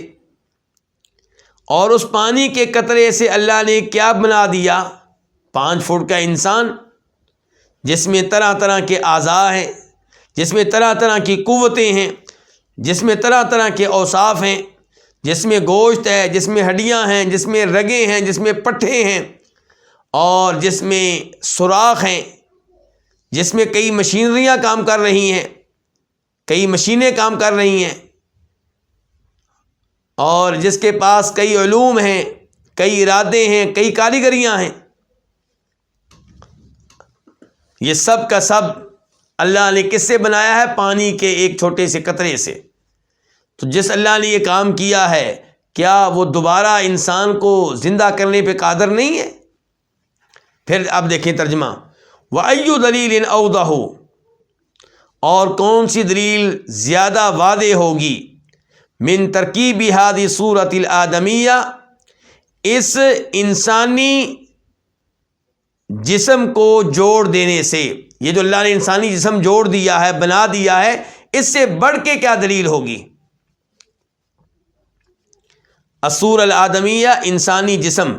اور اس پانی کے قطرے سے اللہ نے کیا بنا دیا؟ 5 فٹ کا انسان، جس میں طرح طرح کے اعضاء ہیں، جس میں طرح طرح کی قوتیں ہیں، جس میں طرح طرح کے اوصاف ہیں، جس میں گوشت ہے، جس میں ہڈیاں ہیں، جس میں رگیں ہیں، جس میں پٹھے ہیں، اور جس میں سوراخ ہیں، جس میں کئی مشینریاں کام کر رہی ہیں، کئی مشینیں کام کر رہی ہیں، اور جس کے پاس کئی علوم ہیں، کئی ارادے ہیں، کئی کاریگریاں ہیں۔ یہ سب کا سب اللہ نے کس سے بنایا ہے؟ پانی کے ایک چھوٹے سے قطرے سے۔ تو جس اللہ نے یہ کام کیا ہے، کیا وہ دوبارہ انسان کو زندہ کرنے پہ قادر نہیں ہے؟ پھر اب دیکھیں ترجمہ، وَأَيُّ دَلِيلٍ أَوْضَحُ، اور کون سی دلیل زیادہ واضح ہوگی، من ترکیب هذه الصورة الآدمیہ، اس انسانی جسم کو جوڑ دینے سے، یہ جو اللہ نے انسانی جسم جوڑ دیا ہے، بنا دیا ہے، اس سے بڑھ کے کیا دلیل ہوگی؟ الصورہ الآدمیہ، انسانی جسم،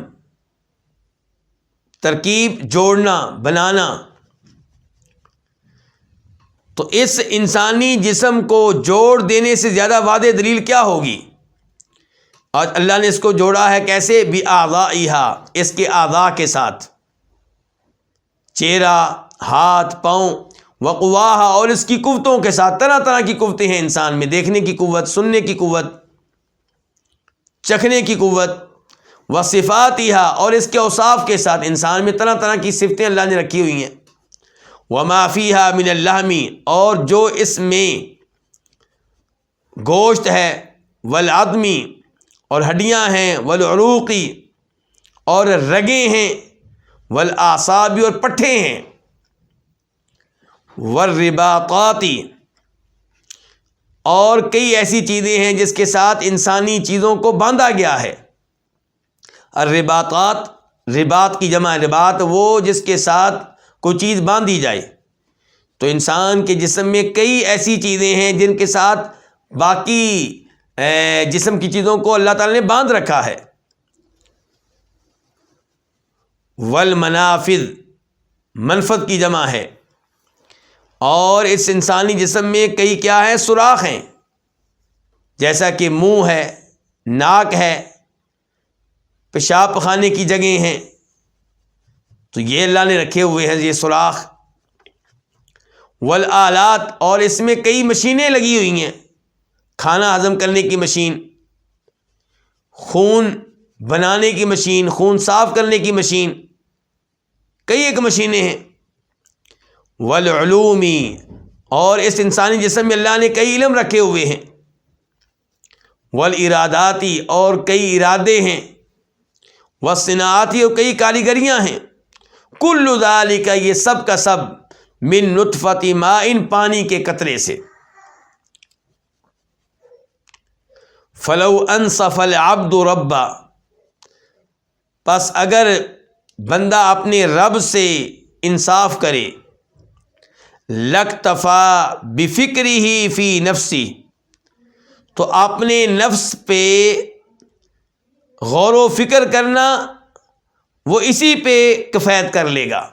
ترکیب، جوڑنا، بنانا۔ تو اس انسانی جسم کو جوڑ دینے سے زیادہ واضح دلیل کیا ہوگی؟ اور اللہ نے اس کو جوڑا ہے کیسے؟ بِأَعْضَائِهَا، اس کے اعضاء کے ساتھ، چہرہ، ہاتھ، پاؤں، وقواها، اور اس کی قوتوں کے ساتھ۔ طرح طرح کی قوتیں ہیں انسان میں، دیکھنے کی قوت، سننے کی قوت، چکھنے کی قوت، وصفاتها، اور اس کے اوصاف کے ساتھ۔ انسان میں طرح طرح کی صفتیں اللہ نے رکھی ہوئی ہیں۔ وما فيها من اللحم، اور جو اس میں گوشت ہے، والعظم، اور ہڈیاں ہیں، والعروق، اور رگیں ہیں، والاعصاب، اور پٹھے ہیں، والرباطات، اور کئی ایسی چیزیں ہیں جس کے ساتھ انسانی چیزوں کو باندھا گیا ہے۔ الرباطات، رباط کی جمع رباط، وہ جس کے ساتھ کوئی چیز باندھی جائے۔ تو انسان کے جسم میں کئی ایسی چیزیں ہیں جن کے ساتھ باقی جسم کی چیزوں کو اللہ تعالیٰ نے باندھ رکھا ہے۔ والمنافذ منفذ کی جمع ہے، اور اس انسانی جسم میں کئی کیا ہے؟ سوراخ ہیں، جیسا کہ منہ ہے، ناک ہے، پیشاب پخانے کی جگہیں ہیں، تو یہ اللہ نے رکھے ہوئے ہیں یہ سوراخ۔ والآلات، اور اس میں کئی مشینیں لگی ہوئی ہیں، کھانا ہضم کرنے کی مشین، خون بنانے کی مشین، خون صاف کرنے کی مشین، کئی ایک مشینیں ہیں۔ والعلومی، اور اس انسانی جسم میں اللہ نے کئی علم رکھے ہوئے ہیں۔ والاراداتی، اور کئی ارادے ہیں۔ والصناعاتی، اور کئی کاریگریاں ہیں۔ کل ذالک، یہ سب کا سب، من نطفۃ ماء، پانی کے قطرے سے۔ فلو انصف العبد ربا، پس اگر بندہ اپنے رب سے انصاف کرے، لکتفا بفکرہ فی نفسی، تو اپنے نفس پہ غور و فکر کرنا وہ اسی پہ کفایت کر لے گا۔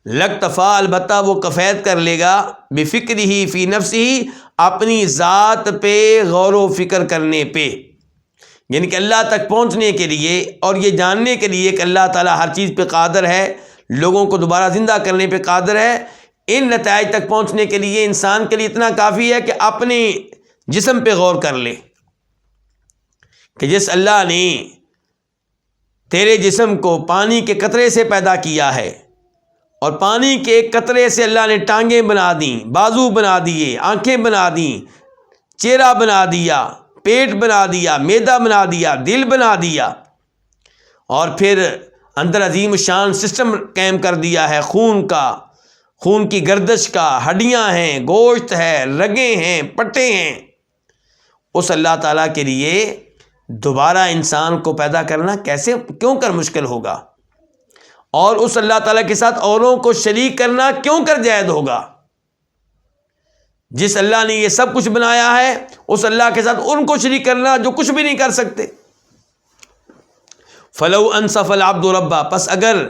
لکتفا، البتہ وہ کفایت کر لے گا، بفکرہ فی نفسہ، اپنی ذات پہ غور و فکر کرنے پہ، یعنی کہ اللہ تک پہنچنے کے لیے اور یہ جاننے کے لیے کہ اللہ تعالیٰ ہر چیز پہ قادر ہے، لوگوں کو دوبارہ زندہ کرنے پہ قادر ہے۔ ان نتائج تک پہنچنے کے لیے انسان کے لیے اتنا کافی ہے کہ اپنے جسم پہ غور کر لے کہ جس اللہ نے تیرے جسم کو پانی کے قطرے سے پیدا کیا ہے، اور پانی کے ایک قطرے سے اللہ نے ٹانگیں بنا دیں، بازو بنا دیے، آنکھیں بنا دیں، چہرہ بنا دیا، پیٹ بنا دیا، معدہ بنا دیا، دل بنا دیا، اور پھر اندر عظیم شان سسٹم قائم کر دیا ہے، خون کا، خون کی گردش کا، ہڈیاں ہیں، گوشت ہے، رگیں ہیں، پٹے ہیں۔ اس اللہ تعالیٰ کے لیے دوبارہ انسان کو پیدا کرنا کیسے کیوں کر مشکل ہوگا، اور اس اللہ تعالیٰ کے ساتھ اوروں کو شریک کرنا کیوں کر جائز ہوگا؟ جس اللہ نے یہ سب کچھ بنایا ہے، اس اللہ کے ساتھ ان کو شریک کرنا جو کچھ بھی نہیں کر سکتے۔ فلو انصف العبد ربا، پس اگر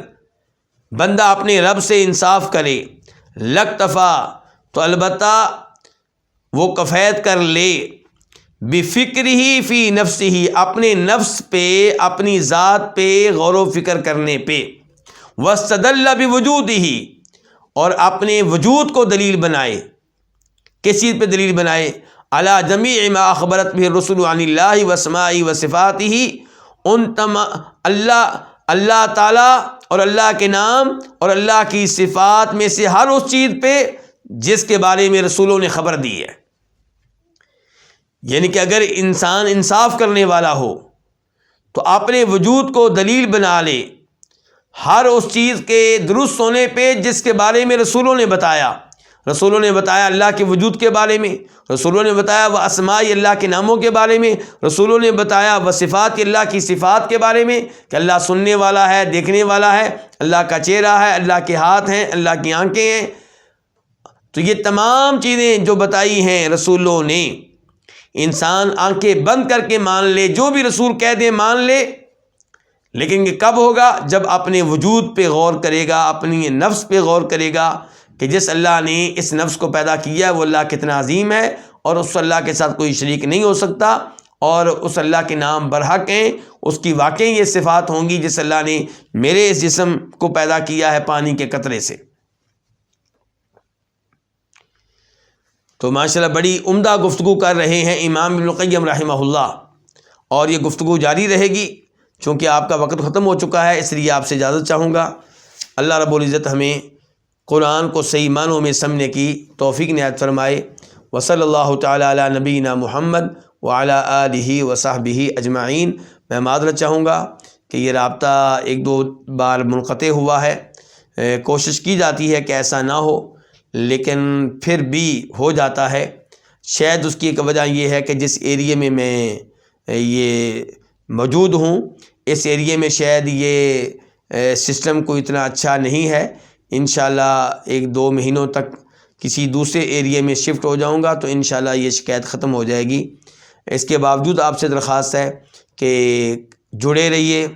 بندہ اپنے رب سے انصاف کرے، لکتفا، تو البتہ وہ کفایت کر لے، بفکرہ فی نفسہ، اپنے نفس پہ، اپنی ذات پہ غور و فکر کرنے پہ، واستدل بوجودہ، اور اپنے وجود کو دلیل بنائے۔ کس چیز پہ دلیل بنائے؟ علی جمیع ما اخبرت بہ الرسل عن اللہ واسمائہ وصفاتہ، اللہ تعالیٰ اور اللہ کے نام اور اللہ کی صفات میں سے ہر اس چیز پہ جس کے بارے میں رسولوں نے خبر دی ہے۔ یعنی کہ اگر انسان انصاف کرنے والا ہو تو اپنے وجود کو دلیل بنا لے ہر اس چیز کے درست ہونے پہ جس کے بارے میں رسولوں نے بتایا۔ رسولوں نے بتایا اللہ کے وجود کے بارے میں، رسولوں نے بتایا وہ اسماء اللہ کے ناموں کے بارے میں، رسولوں نے بتایا وہ صفات اللہ کی صفات کے بارے میں کہ اللہ سننے والا ہے، دیکھنے والا ہے، اللہ کا چہرہ ہے، اللہ کے ہاتھ ہیں، اللہ کی آنکھیں ہیں۔ تو یہ تمام چیزیں جو بتائی ہیں رسولوں نے، انسان آنکھیں بند کر کے مان لے، جو بھی رسول کہہ دیں مان لے، لیکن یہ کب ہوگا؟ جب اپنے وجود پہ غور کرے گا، اپنی نفس پہ غور کرے گا کہ جس اللہ نے اس نفس کو پیدا کیا ہے وہ اللہ کتنا عظیم ہے، اور اس اللہ کے ساتھ کوئی شریک نہیں ہو سکتا، اور اس اللہ کے نام برحق ہیں، اس کی واقعی یہ صفات ہوں گی جس اللہ نے میرے اس جسم کو پیدا کیا ہے پانی کے قطرے سے۔ تو ماشاءاللہ بڑی عمدہ گفتگو کر رہے ہیں امام ابن القیم رحمہ اللہ، اور یہ گفتگو جاری رہے گی چونکہ آپ کا وقت ختم ہو چکا ہے، اس لیے آپ سے اجازت چاہوں گا۔ اللہ رب العزت ہمیں قرآن کو صحیح معنوں میں سمجھنے کی توفیق عنایت فرمائے۔ وصلی اللہ تعالی علی نبینا محمد وعلی آلہ وصحبہ اجمعین۔ میں معذرت چاہوں گا کہ یہ رابطہ ایک دو بار منقطع ہوا ہے، کوشش کی جاتی ہے کہ ایسا نہ ہو، لیکن پھر بھی ہو جاتا ہے۔ شاید اس کی ایک وجہ یہ ہے کہ جس ایریے میں یہ موجود ہوں، اس ایریے میں شاید یہ سسٹم کوئی اتنا اچھا نہیں ہے۔ انشاءاللہ ایک دو مہینوں تک کسی دوسرے ایریے میں شفٹ ہو جاؤں گا تو انشاءاللہ یہ شکایت ختم ہو جائے گی۔ اس کے باوجود آپ سے درخواست ہے کہ جڑے رہیے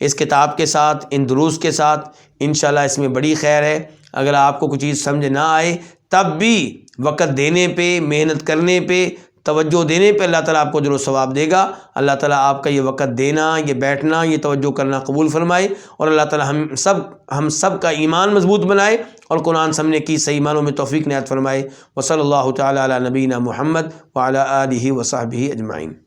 اس کتاب کے ساتھ، ان دروس کے ساتھ، انشاءاللہ اس میں بڑی خیر ہے۔ اگر آپ کو کچھ چیز سمجھ نہ آئے تب بھی وقت دینے پہ، محنت کرنے پہ، توجہ دینے پہ اللہ تعالیٰ آپ کو اجر و ثواب دے گا۔ اللہ تعالیٰ آپ کا یہ وقت دینا، یہ بیٹھنا، یہ توجہ کرنا قبول فرمائے، اور اللہ تعالیٰ ہم سب کا ایمان مضبوط بنائے اور قرآن سمجھنے کی صحیح معنوں میں توفیق عنایت فرمائے۔ وصلی اللہ تعالیٰ علی نبینا محمد وعلی آلہ وصحبہ اجمعین۔